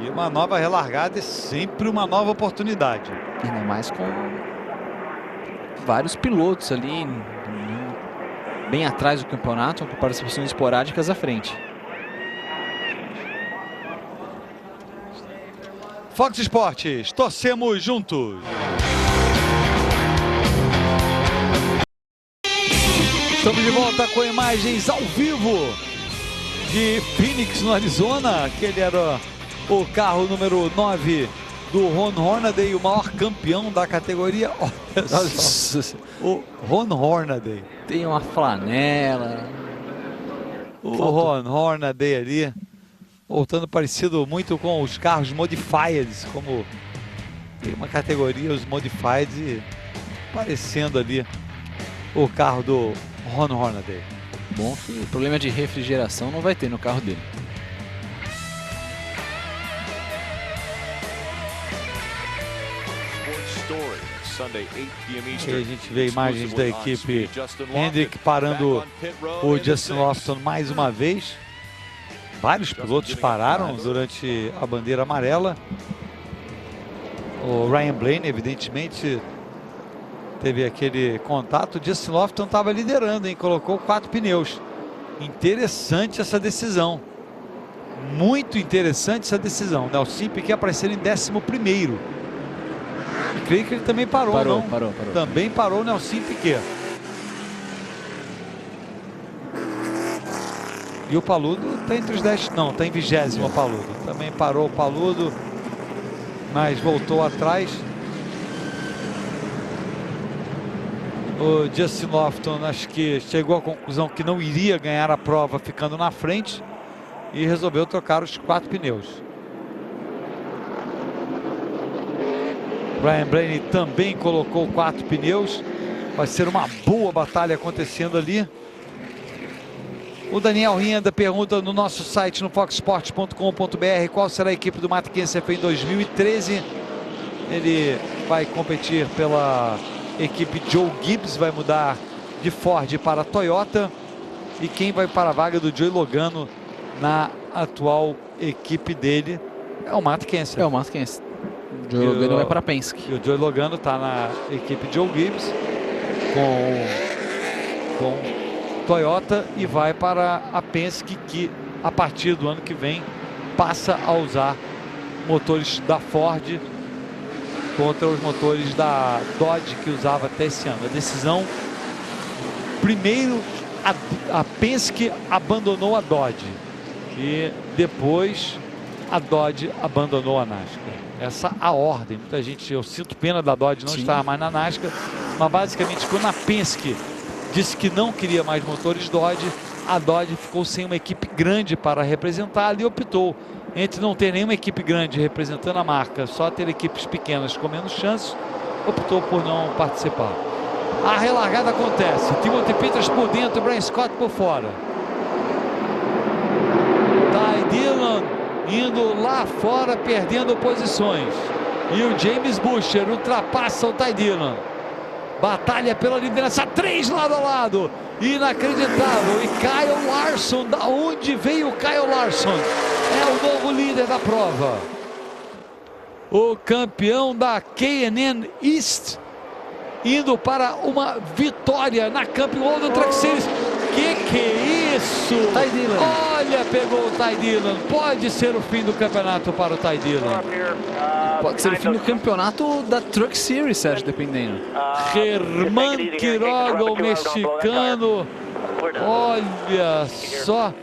E uma nova relargada é sempre uma nova oportunidade. Ainda mais com vários pilotos ali bem atrás do campeonato, com participações esporádicas à frente. Fox Sports, torcemos juntos. Estamos de volta com imagens ao vivo de Phoenix, no Arizona. Aquele era o carro número 9 do Ron Hornaday, o maior campeão da categoria. Olha só, o Ron Hornaday. Tem uma flanela. O Ron Hornaday ali, voltando parecido muito com os carros modifieds, como tem uma categoria, os modifieds, e parecendo ali o carro do Ron Hornaday. Bom que o problema de refrigeração não vai ter no carro dele. E a gente vê imagens da equipe Hendrick parando o Justin Lofton mais uma vez. Vários pilotos pararam durante a bandeira amarela. O Ryan Blaney, evidentemente, teve aquele contato. O Justin Lofton estava liderando, hein? Colocou 4 pneus. Interessante essa decisão. Muito interessante essa decisão. Nelson Piquet aparecendo em 11º. Creio que ele também parou, não? Parou. Também parou o Nelson Piquet. E o Paludo está entre os 10. Não, está em 20º o Paludo. Também parou o Paludo, mas voltou atrás. O Justin Lofton acho que chegou à conclusão que não iria ganhar a prova ficando na frente e resolveu trocar os 4 pneus. Ryan Blaney também colocou 4 pneus. Vai ser uma boa batalha acontecendo ali. O Daniel Rinda pergunta no nosso site, no foxsports.com.br, qual será a equipe do Matt Kenseth em 2013. Ele vai competir pela equipe Joe Gibbs, vai mudar de Ford para Toyota. E quem vai para a vaga do Joey Logano na atual equipe dele é o Matt Kenseth. É o Matt Kenseth. O Joey Logano vai para a Penske. E o Joey Logano está na equipe Joe Gibbs com Toyota e vai para a Penske, que a partir do ano que vem passa a usar motores da Ford contra os motores da Dodge que usava até esse ano. A decisão, primeiro a Penske abandonou a Dodge e depois a Dodge abandonou a NASCAR. Essa a ordem. Muita gente, eu sinto pena da Dodge não estar mais na NASCAR, mas basicamente quando a Penske disse que não queria mais motores Dodge, a Dodge ficou sem uma equipe grande para representá-la e optou entre não ter nenhuma equipe grande representando a marca, só ter equipes pequenas com menos chances, optou por não participar. A relargada acontece, Timothy Peters por dentro, Brian Scott por fora. Ty Dillon indo lá fora, perdendo posições. E o James Buescher ultrapassa o Ty Dillon. Batalha pela liderança, 3 lado a lado. Inacreditável. E Kyle Larson, da onde veio o Kyle Larson? É o novo líder da prova. O campeão da K&N East indo para uma vitória na Camping World Truck Series. Que é isso? Ty Dillon. Olha, pegou o Ty Dillon. Pode ser o fim do campeonato para o Ty Dillon. Pode ser o fim do campeonato da Truck Series, Sérgio, dependendo. Germán Quiroga, o mexicano. Olha só.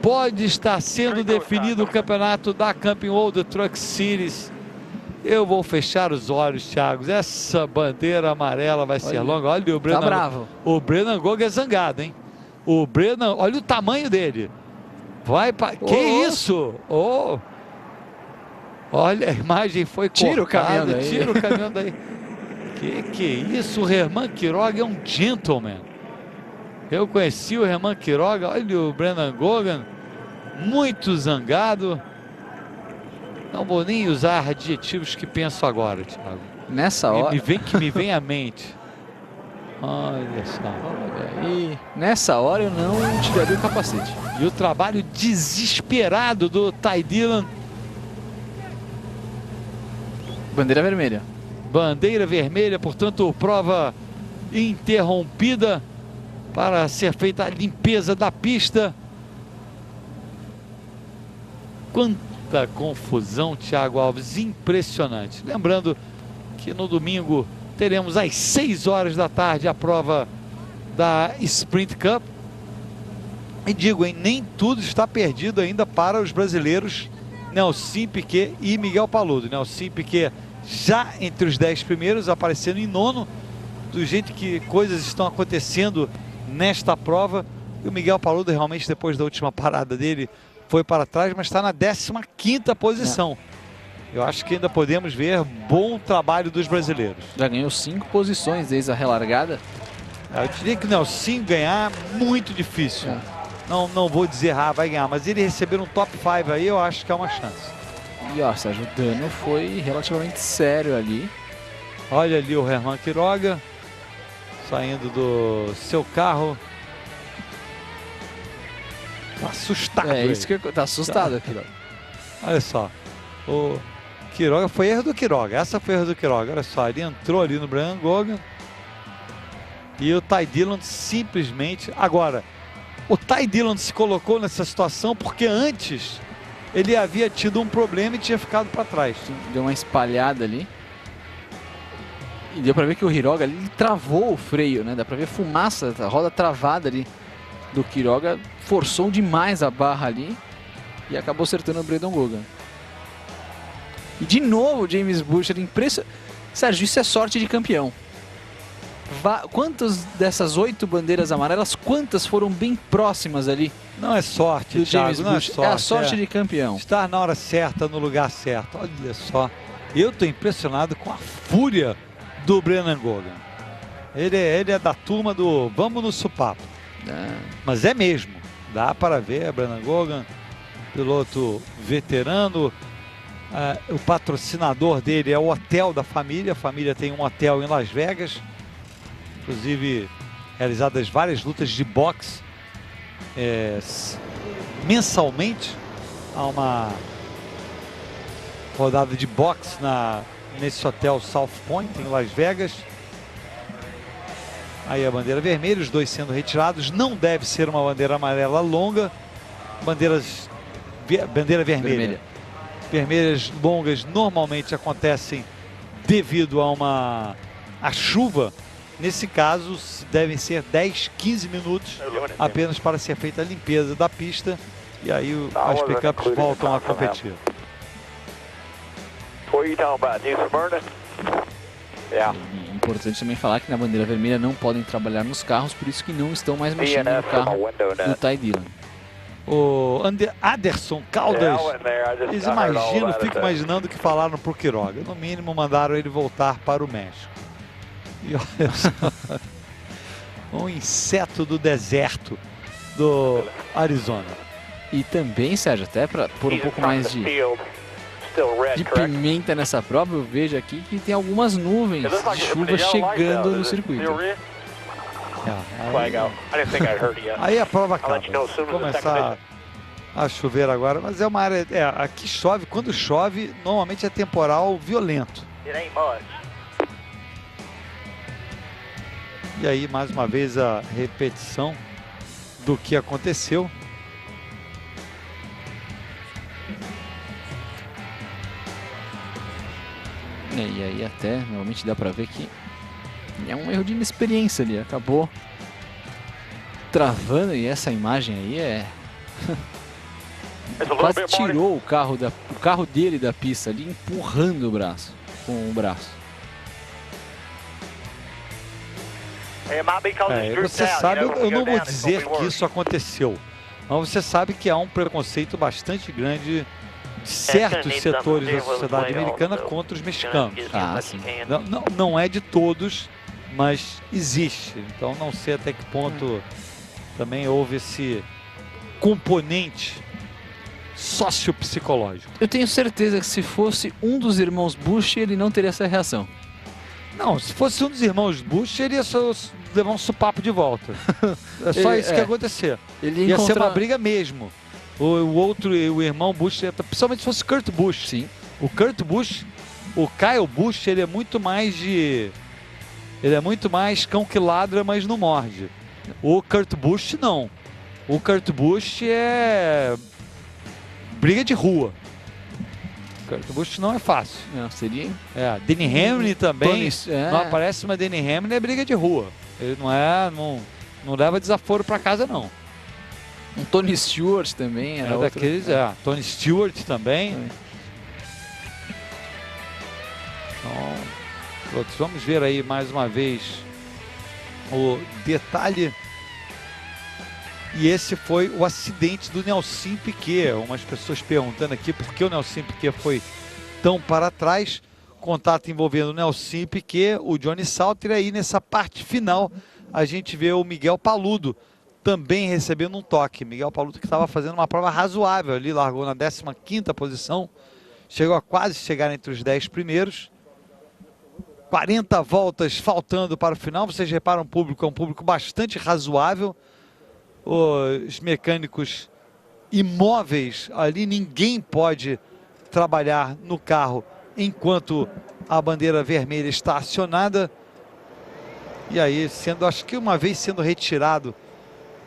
Pode estar sendo definido o campeonato da Camping World Truck Series. Eu vou fechar os olhos, Thiago. Essa bandeira amarela vai ser longa. Olha o Brennan. Tá bravo. O Brennan Gog é zangado, hein? O Brennan, olha o tamanho dele. Vai para. Que isso? Oh. Olha, a imagem foi cortada. Tira o caminhão daí. Tira o caminhão daí. Que isso? O Germán Quiroga é um gentleman. Eu conheci o Germán Quiroga. Olha o Brennan Gogan. Muito zangado. Não vou nem usar adjetivos que penso agora, Thiago. Nessa hora. Me vem à mente. Olha só. E nessa hora eu não tiraria o capacete. E o trabalho desesperado do Ty Dillon. Bandeira vermelha. Bandeira vermelha, portanto, prova interrompida para ser feita a limpeza da pista. Quanta confusão, Thiago Alves, impressionante. Lembrando que no domingo teremos às 6 horas da tarde a prova da Sprint Cup. E digo, hein, nem tudo está perdido ainda para os brasileiros Nelson Piquet e Miguel Paludo. Nelson Piquet já entre os 10 primeiros, aparecendo em 9º, do jeito que coisas estão acontecendo nesta prova. E o Miguel Paludo realmente, depois da última parada dele, foi para trás, mas está na 15ª posição. Eu acho que ainda podemos ver bom trabalho dos brasileiros. Já ganhou 5 posições desde a relargada. Eu diria que o Nelson ganhar, muito difícil. Não vou dizer, vai ganhar, mas ele receber um top 5 aí, eu acho que é uma chance. E ó, Sérgio, o dano foi relativamente sério ali. Olha ali o Germán Quiroga saindo do seu carro. Tá assustado. É isso que tá assustado aqui, ó. Olha só. O Quiroga foi erro do Quiroga. Essa foi erro do Quiroga. Olha só, ele entrou ali no Brian Gogan. E o Ty Dillon simplesmente... Agora, o Ty Dillon se colocou nessa situação porque antes ele havia tido um problema e tinha ficado para trás. Deu uma espalhada ali. E deu pra ver que o Quiroga ali travou o freio, né? Dá pra ver fumaça, a roda travada ali do Quiroga. Forçou demais a barra ali e acabou acertando o Brandon Gogan. E de novo o James Buescher, impressionante. Sérgio, isso é sorte de campeão. Quantas dessas 8 bandeiras amarelas, quantas foram bem próximas ali? Não é sorte, do Thiago, James não é Buescher? sorte. É a sorte de campeão. Estar na hora certa, no lugar certo. Olha só, eu tô impressionado com a fúria do Brennan Gogan. Ele é da turma do vamos no supapo. Mas é mesmo, dá para ver, Brennan Gogan, piloto veterano. O patrocinador dele é o hotel da família. A família tem um hotel em Las Vegas. Inclusive, realizadas várias lutas de boxe. Mensalmente, há uma rodada de boxe nesse hotel South Point, em Las Vegas. Aí a bandeira vermelha, os dois sendo retirados. Não deve ser uma bandeira amarela longa. Bandeira vermelha. Vermelhas longas normalmente acontecem devido a chuva. Nesse caso, devem ser 10, 15 minutos apenas para ser feita a limpeza da pista. E aí as pickups voltam a competir. E importante também falar que na bandeira vermelha não podem trabalhar nos carros, por isso que não estão mais mexendo no carro do Ty Dillon. O Anderson Caldas, fico imaginando o que falaram pro Quiroga. No mínimo mandaram ele voltar para o México. E olha só, um inseto do deserto do Arizona. E também, Sérgio, até para pôr um pouco mais de pimenta nessa prova, eu vejo aqui que tem algumas nuvens de chuva chegando no circuito. Aí a prova acaba. Começar a chover agora, mas é uma área. Aqui chove, quando chove, normalmente é temporal violento. E aí, mais uma vez, a repetição do que aconteceu. E aí até, normalmente dá pra ver que é um erro de inexperiência ali, acabou travando, e essa imagem aí quase tirou o carro dele da pista ali, empurrando o braço, com o braço. Você sabe, eu não vou dizer que isso aconteceu, mas você sabe que há um preconceito bastante grande de certos setores da sociedade americana contra os mexicanos. Sim. Não é de todos, mas existe. Então não sei até que ponto também houve esse componente sociopsicológico. Eu tenho certeza que se fosse um dos irmãos Busch, ele não teria essa reação. Não, se fosse um dos irmãos Busch, ele ia só levar um supapo de volta. É só isso que ia acontecer. Ia ser uma briga mesmo. O irmão Busch, principalmente se fosse Kurt Busch. Sim. O Kurt Busch, o Kyle Busch, ele é muito mais cão que ladra, mas não morde. O Kurt Busch não. O Kurt Busch é briga de rua. O Kurt Busch não é fácil. Não, seria. Denny Hamlin também. Não aparece, mas Denny Hamlin é briga de rua. Ele não leva desaforo para casa, não. Um Tony Stewart também era outro. Daqueles, Tony Stewart também. Então, vamos ver aí mais uma vez o detalhe. E esse foi o acidente do Nelson Piquet. Umas pessoas perguntando aqui por que o Nelson Piquet foi tão para trás. Contato envolvendo o Nelson Piquet, o Johnny Salter. E aí nessa parte final a gente vê o Miguel Paludo também recebendo um toque. Miguel Paludo, que estava fazendo uma prova razoável ali, largou na 15ª posição, chegou a quase chegar entre os 10 primeiros. 40 voltas faltando para o final. Vocês reparam, o público é um público bastante razoável. Os mecânicos imóveis ali, ninguém pode trabalhar no carro enquanto a bandeira vermelha está acionada. E aí, acho que uma vez sendo retirado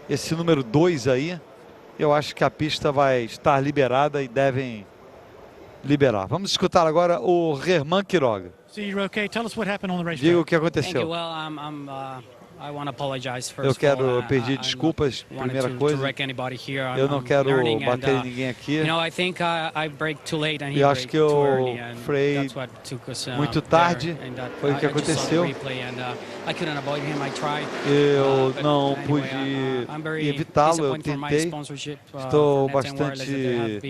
esse número 2 aí, Eu acho que a pista vai estar liberada e devem liberar. Vamos escutar agora o Germán Quiroga. Diga o que aconteceu. Eu quero pedir desculpas, primeira coisa. Eu não quero bater em ninguém aqui. E acho que eu freiei muito tarde. Foi o que aconteceu. Eu não pude evitá-lo, eu tentei. Estou bastante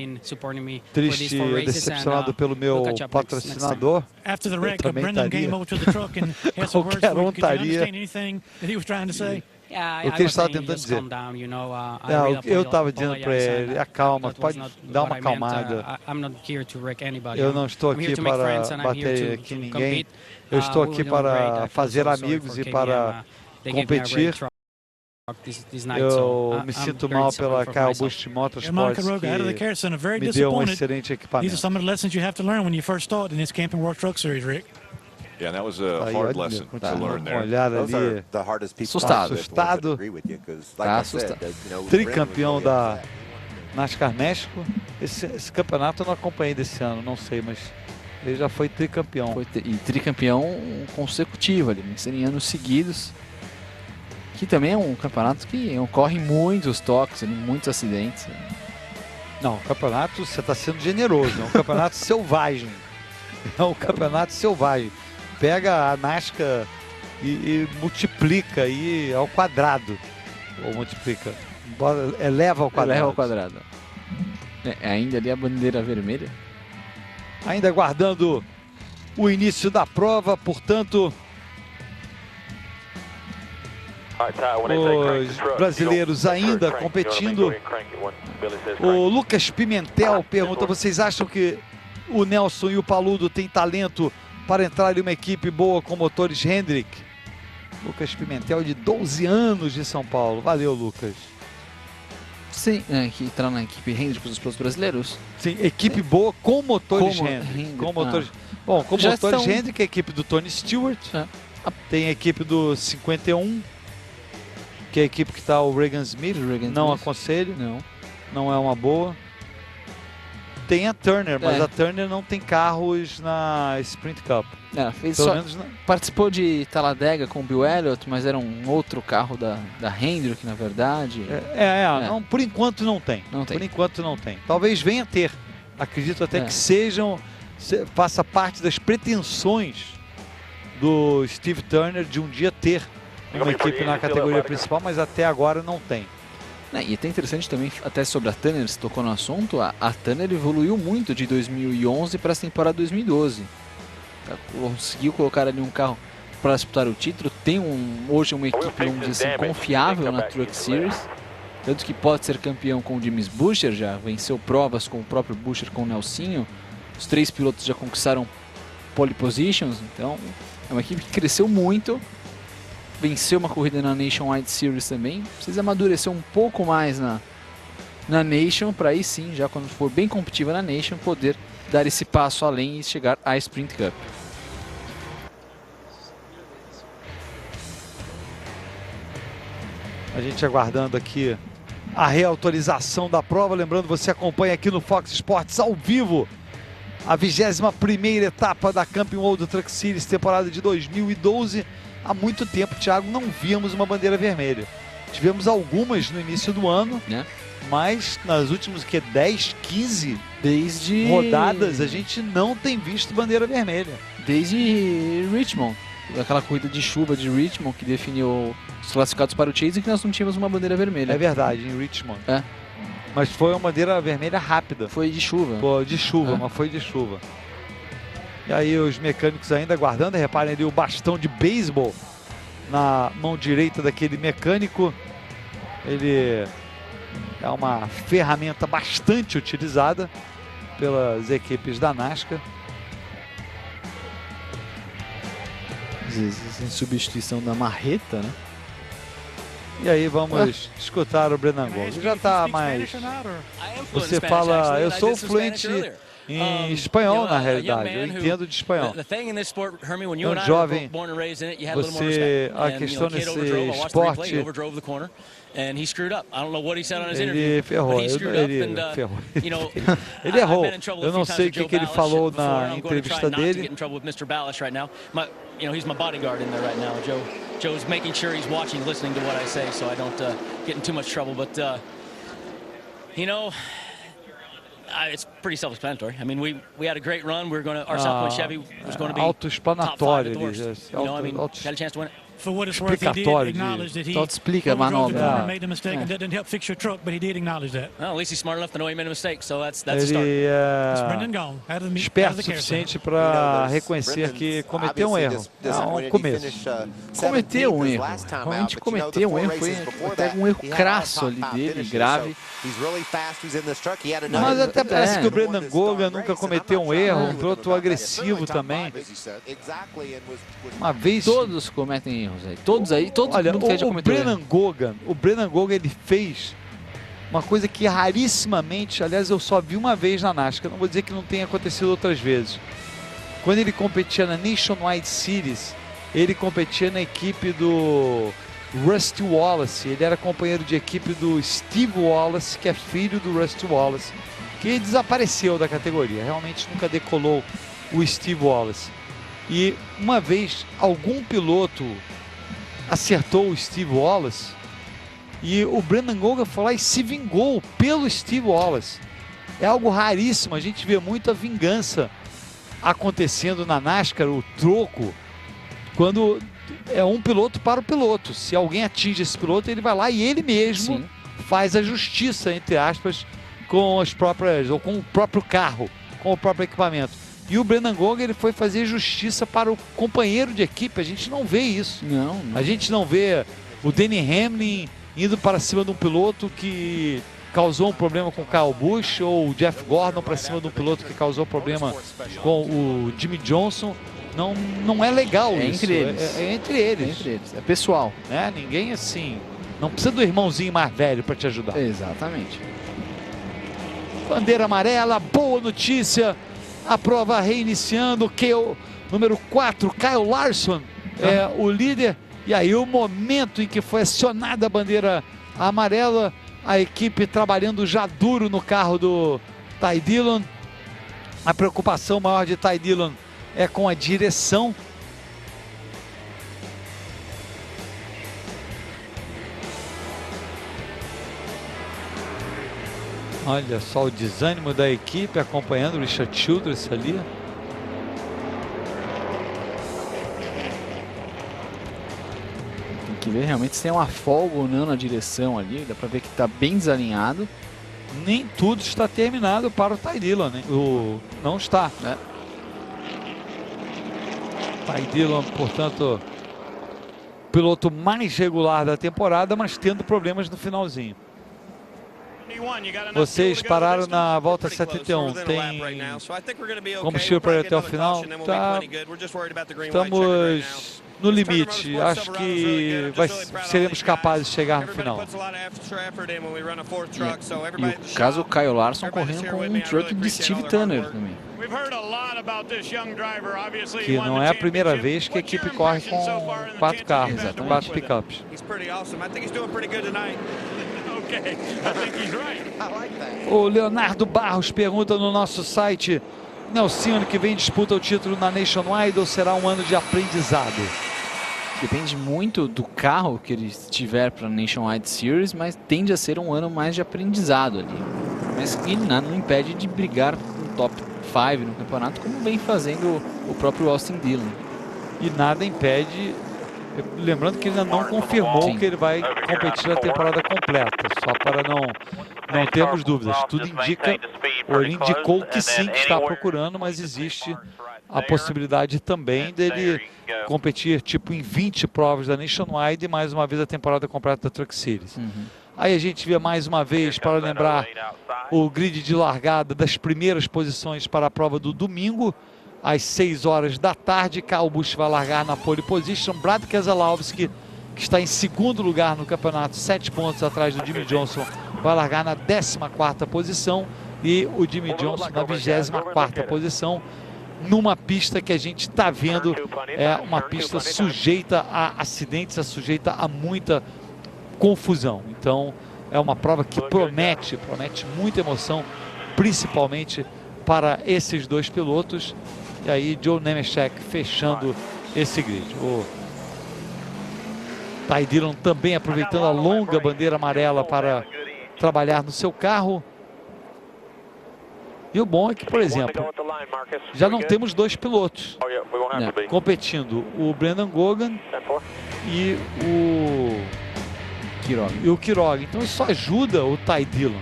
triste e decepcionado pelo meu patrocinador. Eu também estaria. Qualquer um estaria. O que ele estava tentando dizer? Eu estava dizendo para ele, acalma, pode dar uma acalmada. Eu não estou aqui para bater em ninguém. Eu estou aqui para fazer amigos e para competir. Eu me sinto mal pela Kyle Busch Motorsports, que me deu excelente equipamento. Yeah, that was a hard lesson to learn there. Olhar ali, assustado. Tricampeão da NASCAR México. Esse campeonato eu não acompanhei desse ano, não sei, mas ele já foi tricampeão. E tricampeão consecutivo ali, em anos seguidos. Que também é um campeonato que ocorre muitos toques, muitos acidentes. Não, o campeonato, você está sendo generoso, é um campeonato selvagem. É um campeonato selvagem. Pega a NASCAR e multiplica aí ao quadrado. Ou multiplica. Eleva ao quadrado. Eleva ao quadrado. Ainda ali a bandeira vermelha. Ainda aguardando o início da prova, portanto, os brasileiros ainda competindo. O Lucas Pimentel pergunta: vocês acham que o Nelson e o Paludo têm talento para entrar em uma equipe boa com motores Hendrick? Lucas Pimentel, de 12 anos, de São Paulo. Valeu, Lucas. Sim, que entrar na equipe Hendrick para os pilotos brasileiros? Sim, equipe boa com motores Hendrick. Com motores... Bom, com motores Hendrick, a equipe do Tony Stewart. Tem a equipe do 51, que é a equipe que está o Regan Smith. Não aconselho. Não é uma boa. Tem a Turner, mas a Turner não tem carros na Sprint Cup. Participou de Talladega com o Bill Elliott, mas era um outro carro da Hendrick, na verdade. Não, por enquanto não tem. Por enquanto não tem. Talvez venha a ter. Acredito até que faça parte das pretensões do Steve Turner de um dia ter uma equipe na categoria principal, mas até agora não tem. E é até interessante também, até sobre a Turner, se tocou no assunto, a Turner evoluiu muito de 2011 para essa temporada 2012. Conseguiu colocar ali um carro para disputar o título, tem hoje uma equipe, vamos dizer assim, confiável na Truck Series, tanto que pode ser campeão com o James Buescher, já venceu provas com o próprio Buescher, com o Nelsinho, os 3 pilotos já conquistaram pole positions, então é uma equipe que cresceu muito. Venceu uma corrida na Nationwide Series também. Precisa amadurecer um pouco mais na Nation, para aí sim, já quando for bem competitiva na Nation, poder dar esse passo além e chegar à Sprint Cup. A gente aguardando aqui a reautorização da prova. Lembrando, você acompanha aqui no Fox Sports ao vivo a 21ª etapa da Camping World Truck Series, temporada de 2012. Há muito tempo, Thiago, não víamos uma bandeira vermelha. Tivemos algumas no início do ano, mas nas últimas 10, 15 rodadas a gente não tem visto bandeira vermelha. Desde Richmond, aquela corrida de chuva de Richmond que definiu os classificados para o Chase, que nós não tínhamos uma bandeira vermelha. É verdade, em Richmond. Mas foi uma bandeira vermelha rápida. Foi de chuva. Mas foi de chuva. E aí os mecânicos ainda aguardando, reparem ali o bastão de beisebol na mão direita daquele mecânico. Ele é uma ferramenta bastante utilizada pelas equipes da NASCAR. Às vezes em substituição da marreta, né? E aí vamos escutar o Brennan Gold. Já está mais... Você fala, eu sou fluente em espanhol, na realidade. Eu entendo de espanhol. Um jovem, você, a questão nesse esporte, ele ferrou, ele errou. Eu não sei o que ele falou na entrevista dele. You know, he's my bodyguard in there right now. Joe's making sure he's watching, listening to what I say, so I don't get in too much trouble. But you know, it's pretty self-explanatory. I mean, we had a great run. We were going to, our South Point Chevy was going to be top 5 at the worst. You know, I mean, got a chance to win it. For what it's worth, he did acknowledge that he explica a manobra. Made a mistake and that didn't help fix your truck, but he did acknowledge that. Well, at least he's smart enough to know he made a mistake, so that's a start. Ele é esperto o suficiente para reconhecer que cometeu um erro. É um começo. Cometeu um erro. Realmente cometeu um erro. Foi até um erro crasso ali dele, grave. Mas até parece que o Brendan Gogan nunca cometeu um erro, um piloto agressivo também. Uma vez... Todos cometem erros aí. Todos Olha, mundo que já cometeu o Brendan Gogan, ele fez uma coisa que rarissimamente, aliás, eu só vi uma vez na NASCAR, não vou dizer que não tenha acontecido outras vezes. Quando ele competia na Nationwide Series, ele competia na equipe do Rusty Wallace, ele era companheiro de equipe do Steve Wallace, que é filho do Rusty Wallace, que desapareceu da categoria, realmente nunca decolou o Steve Wallace. E uma vez algum piloto acertou o Steve Wallace e o Brendan Gogan foi lá e se vingou pelo Steve Wallace. É algo raríssimo, a gente vê muita vingança acontecendo na NASCAR, o troco, quando é um piloto para o piloto. Se alguém atinge esse piloto, ele vai lá e ele mesmo faz a justiça, entre aspas, com as próprias, ou com o próprio carro, com o próprio equipamento. E o Brendan Gogan, ele foi fazer justiça para o companheiro de equipe. A gente não vê isso. Não. A gente não vê o Denny Hamlin indo para cima de um piloto que causou um problema com o Kyle Busch, ou o Jeff Gordon para cima de um piloto que causou problema com o Jimmy Johnson. Não é legal isso. Entre eles. É entre eles. É entre eles. É pessoal. Né? Ninguém assim... Não precisa do irmãozinho mais velho para te ajudar. Exatamente. Bandeira amarela, boa notícia. A prova reiniciando, o número 4, Kyle Larson, é o líder. E aí o momento em que foi acionada a bandeira amarela, a equipe trabalhando já duro no carro do Ty Dillon. A preocupação maior de Ty Dillon é com a direção. Olha só o desânimo da equipe acompanhando o Richard Childress ali. Tem que ver realmente se tem uma folga ou não na direção ali. Dá pra ver que tá bem desalinhado. Nem tudo está terminado para o Ty Dillon, né? Não está. Ty Dillon, portanto, piloto mais regular da temporada, mas tendo problemas no finalzinho. Vocês pararam na volta 71, tem combustível para ir até o final? Estamos no limite, acho que seremos capazes de chegar no final. E o caso o Kyle Larson correndo com um truck de Steve Tanner também. Que não é a primeira vez que a equipe corre com 4 carros, 4 pickups. O Leonardo Barros pergunta no nosso site: Nelson, ano que vem disputa o título na Nationwide ou será um ano de aprendizado? Depende muito do carro que ele tiver para a Nationwide Series, mas tende a ser um ano mais de aprendizado ali. Mas ele não impede de brigar no top 5 no campeonato, como vem fazendo o próprio Austin Dillon. E nada impede, lembrando que ele ainda não confirmou que ele vai competir a temporada completa, só para não termos dúvidas. Tudo indica, ou ele indicou que sim, que está procurando, mas existe a possibilidade também dele competir tipo em 20 provas da Nationwide e mais uma vez a temporada completa da Truck Series. Aí a gente vê mais uma vez, para lembrar, o grid de largada das primeiras posições para a prova do domingo, às 6 horas da tarde. Kyle Busch vai largar na pole position. Brad Keselowski, que está em segundo lugar no campeonato, 7 pontos atrás do Jimmy Johnson, vai largar na 14ª posição. e o Jimmie Johnson na 24ª posição, numa pista que a gente está vendo é uma pista sujeita a acidentes, sujeita a muita confusão. Então é uma prova que promete muita emoção, principalmente para esses dois pilotos. E aí Joe Nemechek fechando esse grid. O Ty Dillon também aproveitando a longa bandeira amarela para trabalhar no seu carro. E o bom é que, por exemplo, já não temos dois pilotos competindo, o Brendan Gogan e o Quiroga. Então isso ajuda o Ty Dillon,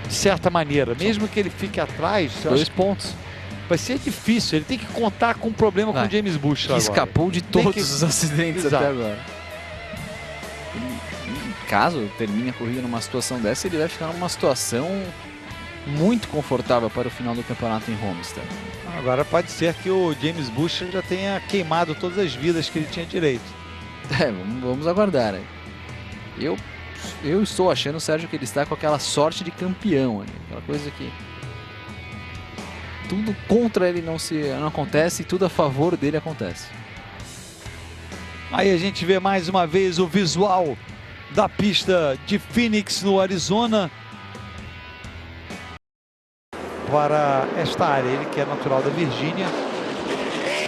de certa maneira, mesmo que ele fique atrás. 2 pontos. Vai ser difícil, ele tem que contar com um problema com o James Bush agora. Escapou de todos os acidentes até agora. Caso termine a corrida numa situação dessa, ele vai ficar numa situação muito confortável para o final do campeonato em Homestead. Agora pode ser que o James Bush já tenha queimado todas as vidas que ele tinha direito. Vamos aguardar. Eu estou achando, Sérgio, que ele está com aquela sorte de campeão ali, aquela coisa que tudo contra ele não acontece e tudo a favor dele acontece. Aí a gente vê mais uma vez o visual da pista de Phoenix, no Arizona, para esta área. Ele que é natural da Virgínia,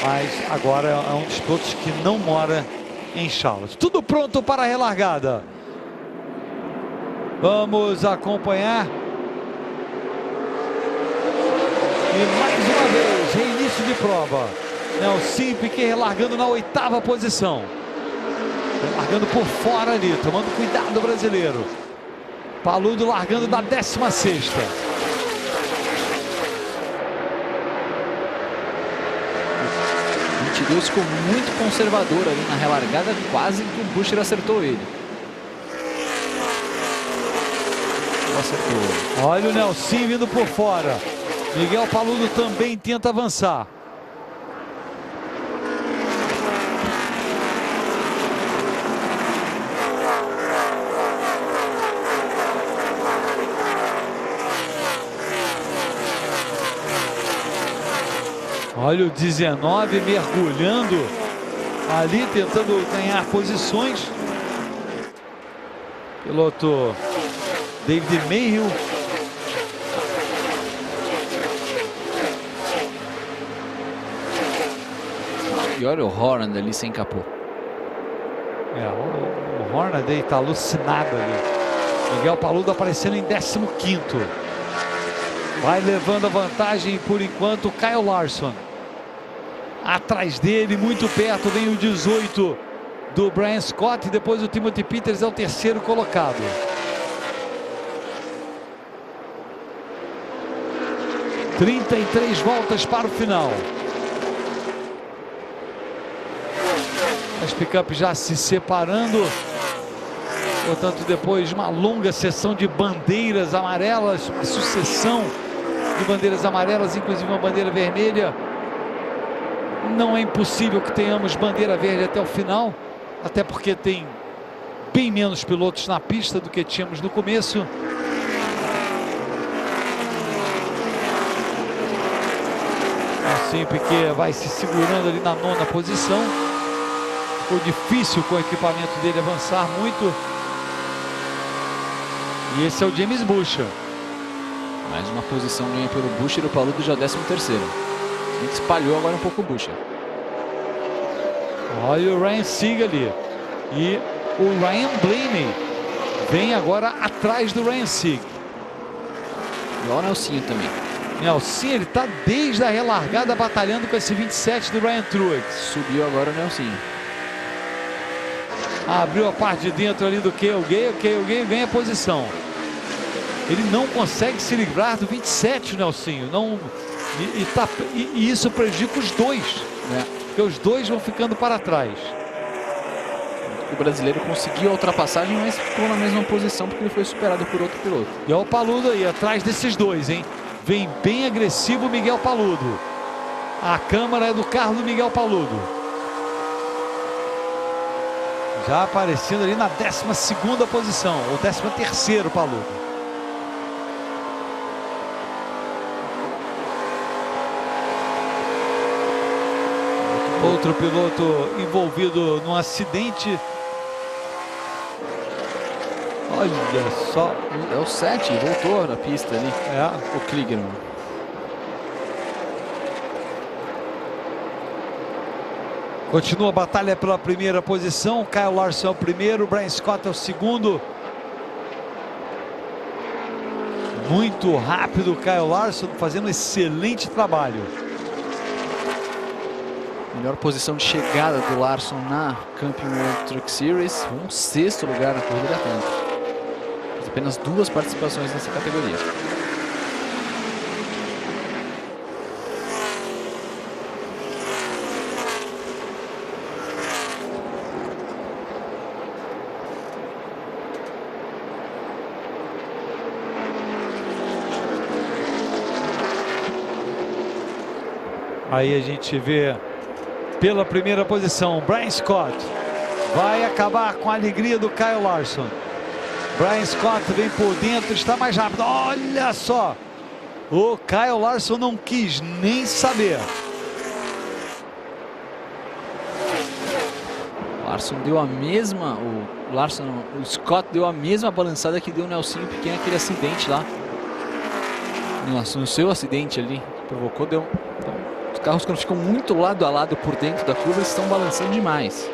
mas agora é um dos pilotos que não mora em Charlotte. Tudo pronto para a relargada. Vamos acompanhar. E mais uma vez, reinício de prova. Nelson Piquet largando na 8ª posição. Largando por fora ali, tomando cuidado o brasileiro. Paludo largando da 16ª. O 22 ficou muito conservador ali na relargada, quase que o Buescher acertou ele. Acertou. Olha o Nelson vindo por fora. Miguel Paludo também tenta avançar. Olha o 19 mergulhando ali, tentando ganhar posições. Piloto David Mayhew. E olha o Hornaday ali sem capô. O Hornaday está alucinado ali. Miguel Paludo aparecendo em 15º. Vai levando a vantagem por enquanto Kyle Larson. Atrás dele, muito perto, vem o 18 do Brian Scott. E depois o Timothy Peters é o 3º colocado. – 33 voltas para o final. As picapes já se separando. Portanto, depois de uma longa sessão de bandeiras amarelas, uma sucessão de bandeiras amarelas, inclusive uma bandeira vermelha, não é impossível que tenhamos bandeira verde até o final, até porque tem bem menos pilotos na pista do que tínhamos no começo. Assim, Piquet vai se segurando ali na 9ª posição. Ficou difícil com o equipamento dele avançar muito. E esse é o James Buescher. Mais uma posição ganha pelo Buescher, o Paludo já 13º. A gente espalhou agora um pouco o Buescher. Olha o Ryan Sieg ali. E o Ryan Blaney vem agora atrás do Ryan Sieg. E olha o Nelsinho também. Nelson, ele está desde a relargada batalhando com esse 27 do Ryan Truex. Subiu agora o Nelsinho. Abriu a parte de dentro ali do Cale Gay. O Cale Gay ganha a posição. Ele não consegue se livrar do 27, o Nelsinho. Não, e isso prejudica os dois. Porque os dois vão ficando para trás. O brasileiro conseguiu a ultrapassagem, mas ficou na mesma posição porque ele foi superado por outro piloto. E olha o Paludo aí, atrás desses dois, hein? Vem bem agressivo o Miguel Paludo. A câmera é do carro do Miguel Paludo. Já aparecendo ali na 12ª posição, ou 13º Paludo. Outro piloto envolvido num acidente. Olha só. É o 7, voltou na pista ali. É. O Kligerman. Continua a batalha pela primeira posição. Kyle Larson é o primeiro, Brian Scott é o segundo. Muito rápido o Kyle Larson, fazendo um excelente trabalho. Melhor posição de chegada do Larson na Camping World Truck Series. Um 6º lugar na corrida da Camping. Fez apenas 2 participações nessa categoria. Aí a gente vê pela primeira posição, Brian Scott vai acabar com a alegria do Kyle Larson. Brian Scott vem por dentro, está mais rápido. Olha só, o Kyle Larson não quis nem saber. O Larson deu a mesma, o Scott deu a mesma balançada que deu o Nelsinho Piquet naquele acidente lá. No seu acidente ali, que provocou, deu. Então, os carros, quando ficam muito lado a lado por dentro da curva, eles estão balançando demais.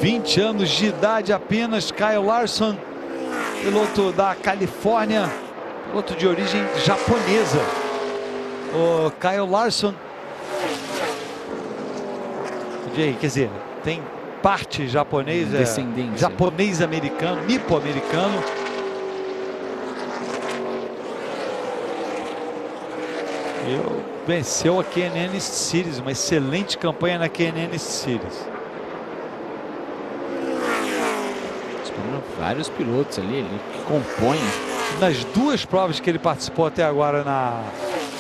20 anos de idade apenas, Kyle Larson, piloto da Califórnia, piloto de origem japonesa. O Kyle Larson, quer dizer, tem parte japonesa, descendência, japonês-americano, nipo-americano. Venceu a KNN Series, uma excelente campanha na KNN Series. Vários pilotos ali que compõem. Nas 2 provas que ele participou até agora na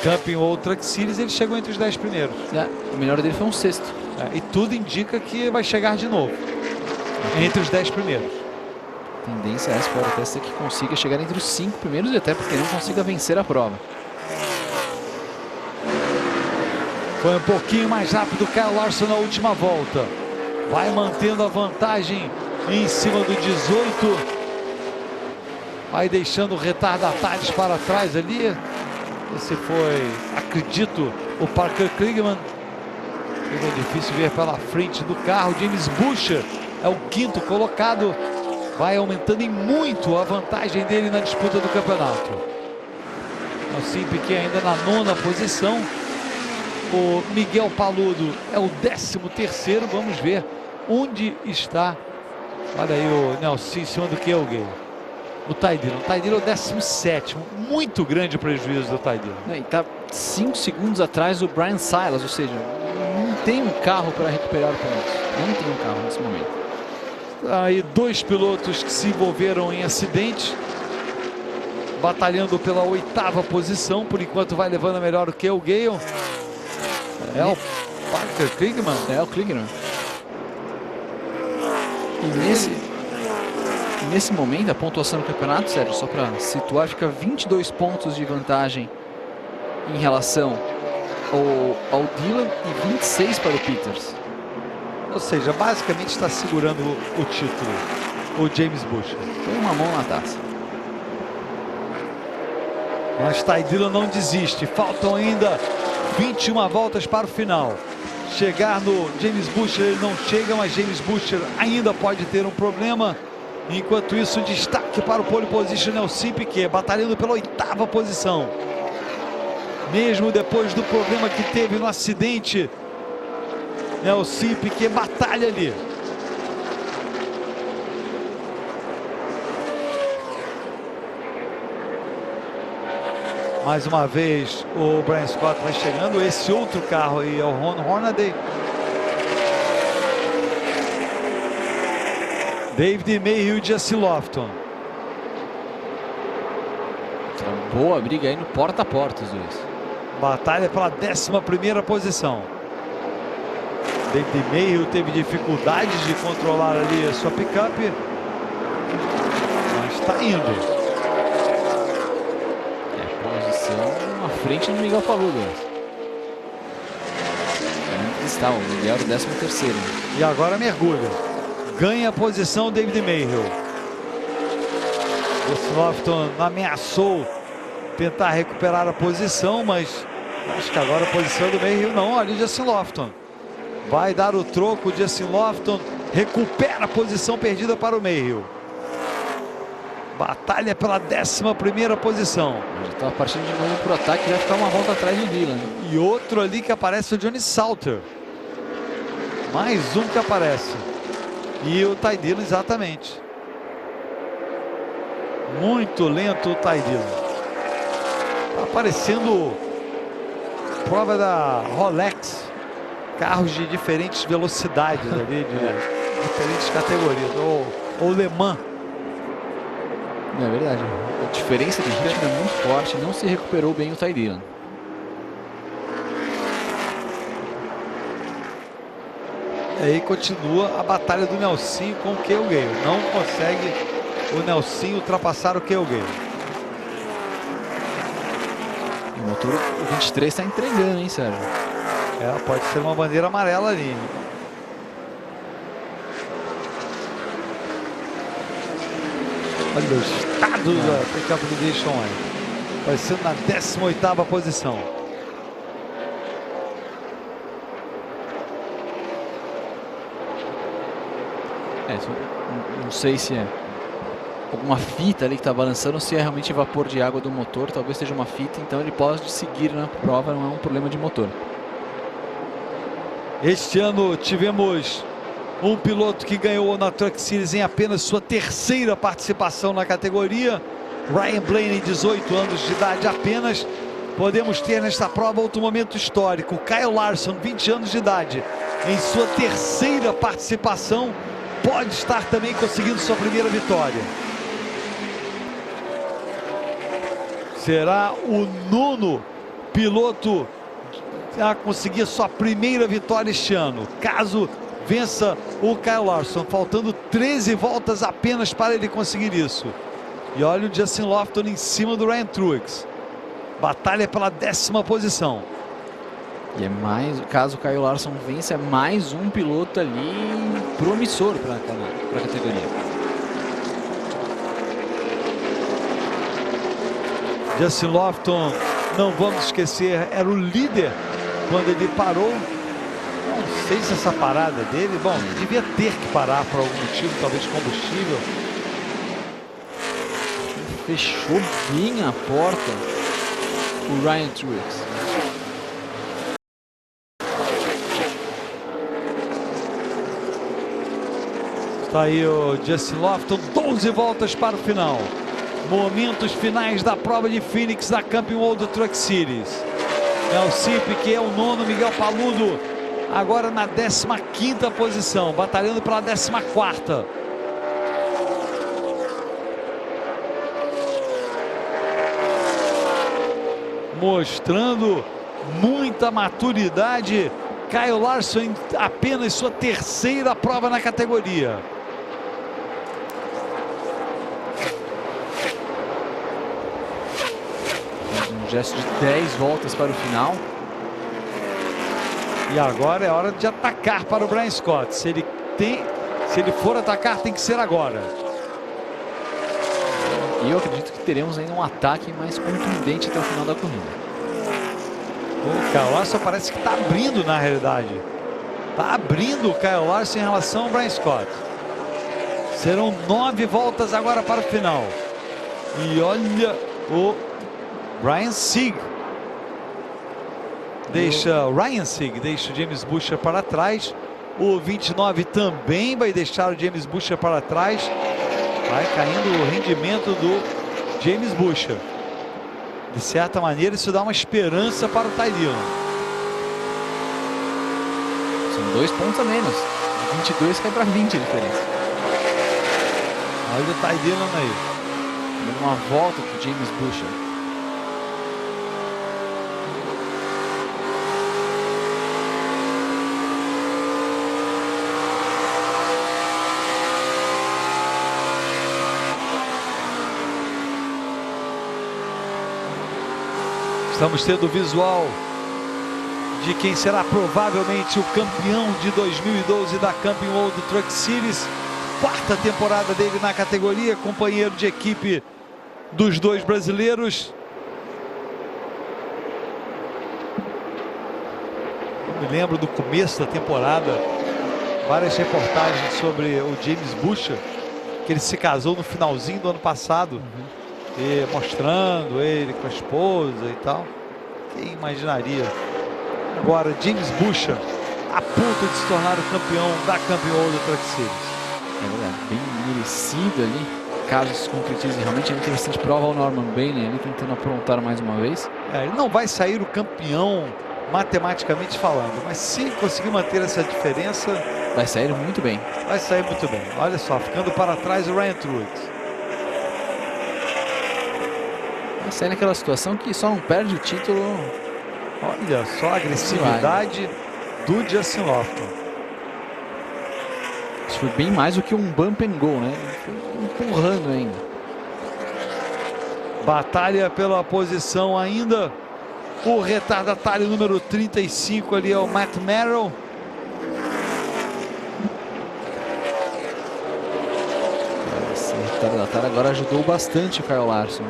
Camping World Truck Series, ele chegou entre os 10 primeiros. O melhor dele foi um 6º. E tudo indica que vai chegar de novo entre os 10 primeiros. A tendência é essa, pode até ser que consiga chegar entre os 5 primeiros e até porque não consiga vencer a prova. Foi um pouquinho mais rápido o Kyle Larson na última volta. Vai mantendo a vantagem em cima do 18. Vai deixando retardatários para trás ali. Esse foi, acredito, o Parker Kligerman. Fica difícil ver pela frente do carro. James Buescher é o 5º colocado. Vai aumentando em muito a vantagem dele na disputa do campeonato. Nelson Piquet ainda na 9ª posição. O Miguel Paludo é o 13º. Vamos ver onde está. Olha aí o Nelson em cima do Kilgay. O Ty Dillon. O Ty Dillon é o 17º. Muito grande o prejuízo do Ty Dillon. E está 5 segundos atrás do Brian Silas, ou seja, não tem um carro para recuperar pontos. Não tem um carro nesse momento. Aí 2 pilotos que se envolveram em acidente, batalhando pela 8ª posição. Por enquanto vai levando a melhor o Kilgay. É o Parker Kligerman. É o Kligerman. E nesse momento, a pontuação do campeonato, Sérgio, só para situar, fica 22 pontos de vantagem em relação ao Dillon e 26 para o Peters. Ou seja, basicamente está segurando o título, o James Buescher. Põe uma mão na taça. Mas Ty Dillon não desiste. Faltam ainda 21 voltas para o final. Chegar no James Buescher, ele não chega, mas James Buescher ainda pode ter um problema. Enquanto isso, destaque para o pole position Nelson Piquet, batalhando pela 8ª posição. Mesmo depois do problema que teve no acidente, Nelson Piquet batalha ali. Mais uma vez o Brian Scott vai chegando. Esse outro carro aí é o Ron Hornaday. David Mayhew e Jesse Lofton. Boa briga aí no porta a porta os dois. Batalha pela 11ª posição. David Mayhew teve dificuldades de controlar ali a sua picape, mas está indo. Posição à frente do Miguel Paludo. tá? O Miguel era o 13º. E agora mergulha. Ganha a posição David Mayhew. Justin Lofton ameaçou tentar recuperar a posição, mas acho que agora a posição do Mayhew não. Olha o Justin Lofton. Vai dar o troco, Justin Lofton recupera a posição perdida para o Mayhew. Batalha pela 11ª posição. Já está partindo de novo para o ataque, vai ficar uma volta atrás do Dylan. E outro ali que aparece, o Johnny Salter. Mais um que aparece. E o Ty Dillon, exatamente. Muito lento o Ty Dillon. Tá aparecendo prova da Rolex. Carros de diferentes velocidades ali, de diferentes categorias. Ou Le Mans. É verdade. A diferença de ritmo é muito forte. Não se recuperou bem o Ty Dillon. E aí continua a batalha do Nelsinho com o Cale Gale. Não consegue o Nelsinho ultrapassar o Cale Gale. O motor, o 23 está entregando, hein, Sérgio? É, pode ser uma bandeira amarela ali. Olha o estado da pickup do Jason aí. Aparecendo na 18ª posição. Não sei se é alguma fita ali que está balançando ou se é realmente vapor de água do motor. Talvez seja uma fita, então ele pode seguir na prova, não é um problema de motor. Este ano tivemos um piloto que ganhou na Truck Series em apenas sua 3ª participação na categoria. Ryan Blaney, 18 anos de idade apenas. Podemos ter nesta prova outro momento histórico. Kyle Larson, 20 anos de idade, em sua 3ª participação, pode estar também conseguindo sua primeira vitória. Será o 9º piloto a conseguir sua primeira vitória este ano, caso vença o Kyle Larson, faltando 13 voltas apenas para ele conseguir isso. E olha o Justin Lofton em cima do Ryan Truex. Batalha pela 10ª posição. E é mais, caso o Kyle Larson vença, é mais um piloto ali promissor para a categoria. Justin Lofton, não vamos esquecer, era o líder quando ele parou. Não sei se essa parada dele, bom, devia ter que parar por algum motivo, talvez combustível. Fechou bem a porta o Ryan Truex. Está aí o Justin Lofton, 12 voltas para o final. Momentos finais da prova de Phoenix da Camping World Truck Series. Nelson Piquet é o 9º, Miguel Paludo agora na 15ª posição, batalhando pela 14ª. Mostrando muita maturidade, Kyle Larson em apenas sua 3ª prova na categoria. Um gesto de 10 voltas para o final. E agora é hora de atacar para o Brian Scott. Se ele for atacar, tem que ser agora. E eu acredito que teremos ainda um ataque mais contundente até o final da corrida. O Kyle Larson parece que está abrindo na realidade. Está abrindo o Kyle Larson em relação ao Brian Scott. Serão 9 voltas agora para o final. E olha o Ryan Sieg. Ryan Sieg deixa o James Buescher para trás. O 29 também vai deixar o James Buescher para trás. Vai caindo o rendimento do James Buescher. De certa maneira, isso dá uma esperança para o Ty Dillon. São 2 pontos a menos. 22 cai para 20 a diferença. Olha o Ty Dillon aí. Dando uma volta para o James Buescher. Estamos tendo o visual de quem será provavelmente o campeão de 2012 da Camping World Truck Series. 4ª temporada dele na categoria, companheiro de equipe dos 2 brasileiros. Eu me lembro do começo da temporada, várias reportagens sobre o James Butcher, que ele se casou no finalzinho do ano passado, e mostrando ele com a esposa e tal. Quem imaginaria? Agora, James Butcher a ponto de se tornar o campeão da Camping World Truck Series. É verdade, bem merecido ali. Caso se concretize, realmente é interessante. Prova ao Norman Bailey ali tentando aprontar mais uma vez. Ele não vai sair o campeão matematicamente falando, mas se conseguir manter essa diferença, vai sair muito bem. Vai sair muito bem. Olha só, ficando para trás o Ryan Truex. Vai sair naquela situação que só não perde o título. Olha só a agressividade do Justin Lofton. Isso foi bem mais do que um bump and go, né? Ele foi empurrando ainda. Batalha pela posição ainda. O retardatário número 35 ali é o Matt Merrill. Esse retardatário agora ajudou bastante o Kyle Larson.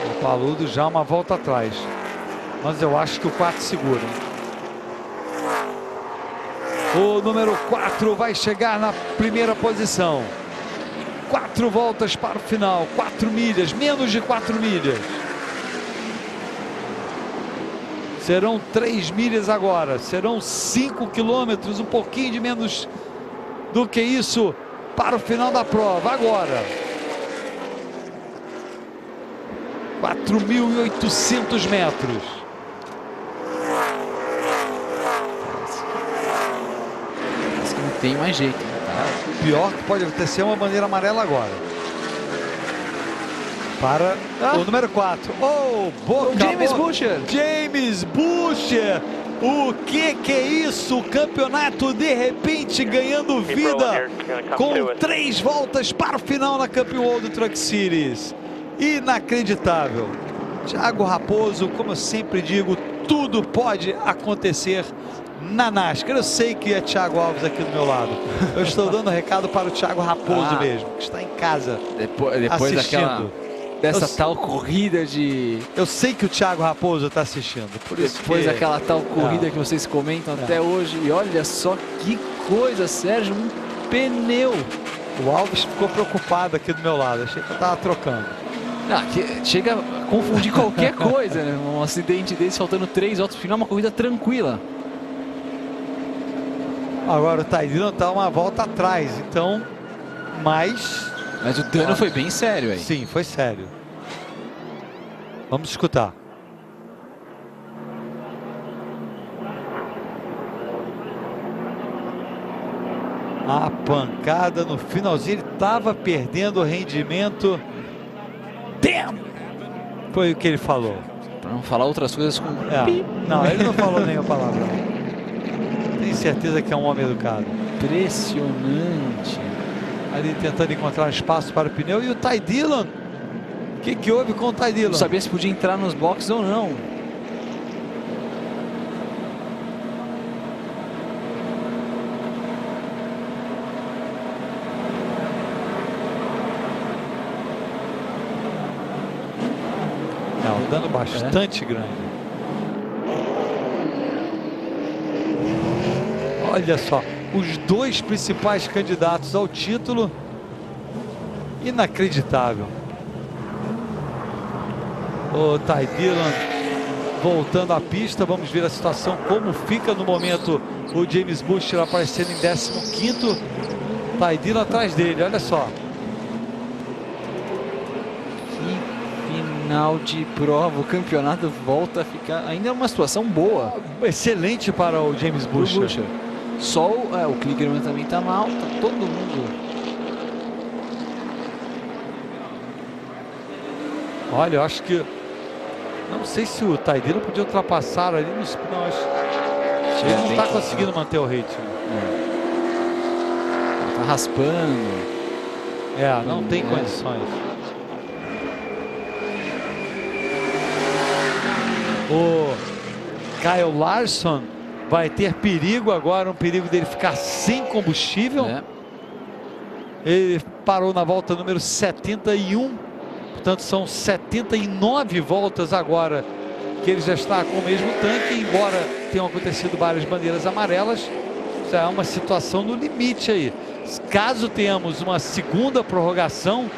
O Paludo já uma volta atrás. Mas eu acho que o 4 segura. O número 4 vai chegar na primeira posição. 4 voltas para o final. 4 milhas, menos de 4 milhas. Serão 3 milhas agora. Serão 5 quilômetros, um pouquinho de menos do que isso para o final da prova. Agora. 4.800 metros. Parece que não tem mais jeito. O pior que pode acontecer é uma bandeira amarela agora. Para o número 4. Oh, boca, James Butcher. James Butcher. O que é isso? O campeonato de repente ganhando vida com 3 voltas para o final na Camping World Truck Series. Inacreditável. Thiago Raposo, como eu sempre digo, tudo pode acontecer na NASCAR. Eu sei que é Thiago Alves aqui do meu lado. Eu estou dando recado para o Thiago Raposo mesmo, que está em casa depois dessa tal corrida de... Eu sei que o Thiago Raposo está assistindo. Depois daquela tal corrida que vocês comentam até hoje. E olha só que coisa, Sérgio, um pneu. O Alves ficou preocupado aqui do meu lado. Achei que eu estava trocando. Chega a confundir qualquer coisa, né? Um acidente desse, faltando 3 voltas no final, uma corrida tranquila. Agora o Ty Dillon está uma volta atrás, então, mas o dano foi bem sério aí. Sim, foi sério. Vamos escutar. A pancada no finalzinho, ele estava perdendo o rendimento. Damn! Foi o que ele falou. Para não falar outras coisas com... Não, ele não falou nenhuma palavra. Tenho certeza que é um homem educado. Impressionante. Ali tentando encontrar espaço para o pneu. E o Ty Dillon? O que houve com o Ty Dillon? Não sabia se podia entrar nos boxes ou não. Um dano bastante grande. Olha só, os 2 principais candidatos ao título. Inacreditável. O Ty Dillon voltando à pista. Vamos ver a situação como fica no momento. O James Butcher aparecendo em 15º. Ty Dillon atrás dele, olha só. Final de prova, o campeonato volta a ficar ainda uma situação boa. Excelente para o James Butcher. Só o Kligerman também está mal, tá todo mundo. Olha, eu acho que... Não sei se o Ty Dillon podia ultrapassar ali nos... Não, acho... Ele não está conseguindo manter o ritmo. Tá raspando. Não tem condições. O Kyle Larson vai ter perigo agora, um perigo dele ficar sem combustível. Ele parou na volta número 71, portanto são 79 voltas agora que ele já está com o mesmo tanque, embora tenham acontecido várias bandeiras amarelas. Já é uma situação no limite aí. Caso tenhamos uma segunda prorrogação,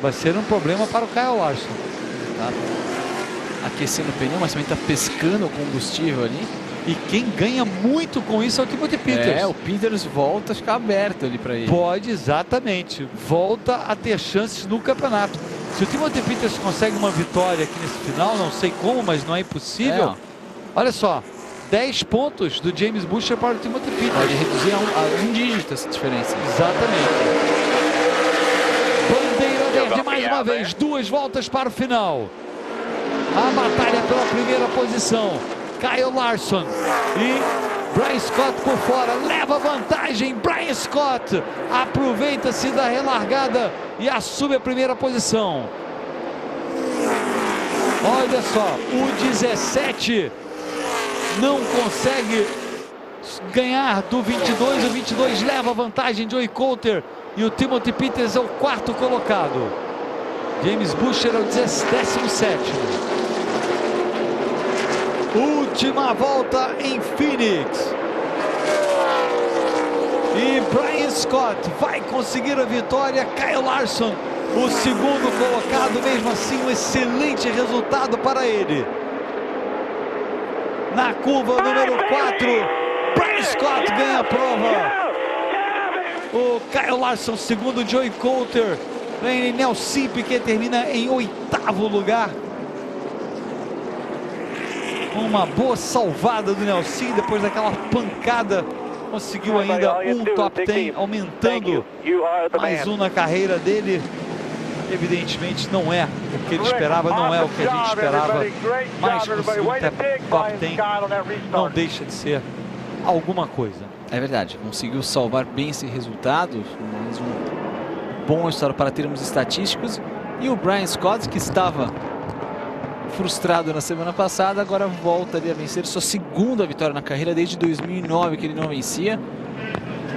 vai ser um problema para o Kyle Larson. Tá aquecendo o pneu, mas também está pescando o combustível ali. E quem ganha muito com isso é o Timothy Peters. O Peters volta a ficar aberto ali para ele. Pode, exatamente. Volta a ter chances no campeonato. Se o Timothy Peters consegue uma vitória aqui nesse final, não sei como, mas não é impossível. Olha só, 10 pontos do James Buescher para o Timothy Peters. Pode reduzir a um dígito essa diferença. Exatamente. Bandeira verde mais uma vez, 2 voltas para o final. A batalha pela primeira posição. Kyle Larson e Brian Scott por fora, leva vantagem. Brian Scott aproveita-se da relargada e assume a primeira posição. Olha só, o 17 não consegue ganhar do 22, o 22 leva vantagem. Joey Coulter e o Timothy Peters é o 4º colocado. James Buescher é o 17º. Última volta em Phoenix. E Brian Scott vai conseguir a vitória. Kyle Larson, o 2º colocado, mesmo assim um excelente resultado para ele. Na curva número 4, Brian Scott ganha a prova. O Kyle Larson, 2º, Joey Coulter. Vem Nelson Piquet, termina em 8º lugar. Uma boa salvada do Nelson, depois daquela pancada, conseguiu ainda um top 10, aumentando mais um na carreira dele. Evidentemente não é o que ele esperava, não é o que a gente esperava, mas conseguiu um top 10, não deixa de ser alguma coisa. É verdade, conseguiu salvar bem esse resultado, mais um bom resultado para termos estatísticos. E o Brian Scott, que estava frustrado na semana passada, agora volta ali a vencer sua 2ª vitória na carreira desde 2009 que ele não vencia.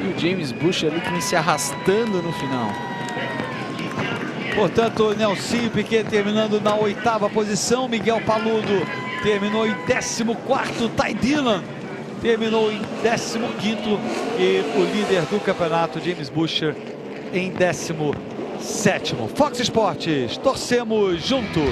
E o James Buescher ali que vem se arrastando no final. Portanto, Nelson Piquet terminando na 8ª posição, Miguel Paludo terminou em 14º, Ty Dillon terminou em 15º e o líder do campeonato, James Buescher, em 17º. Fox Sports, torcemos juntos!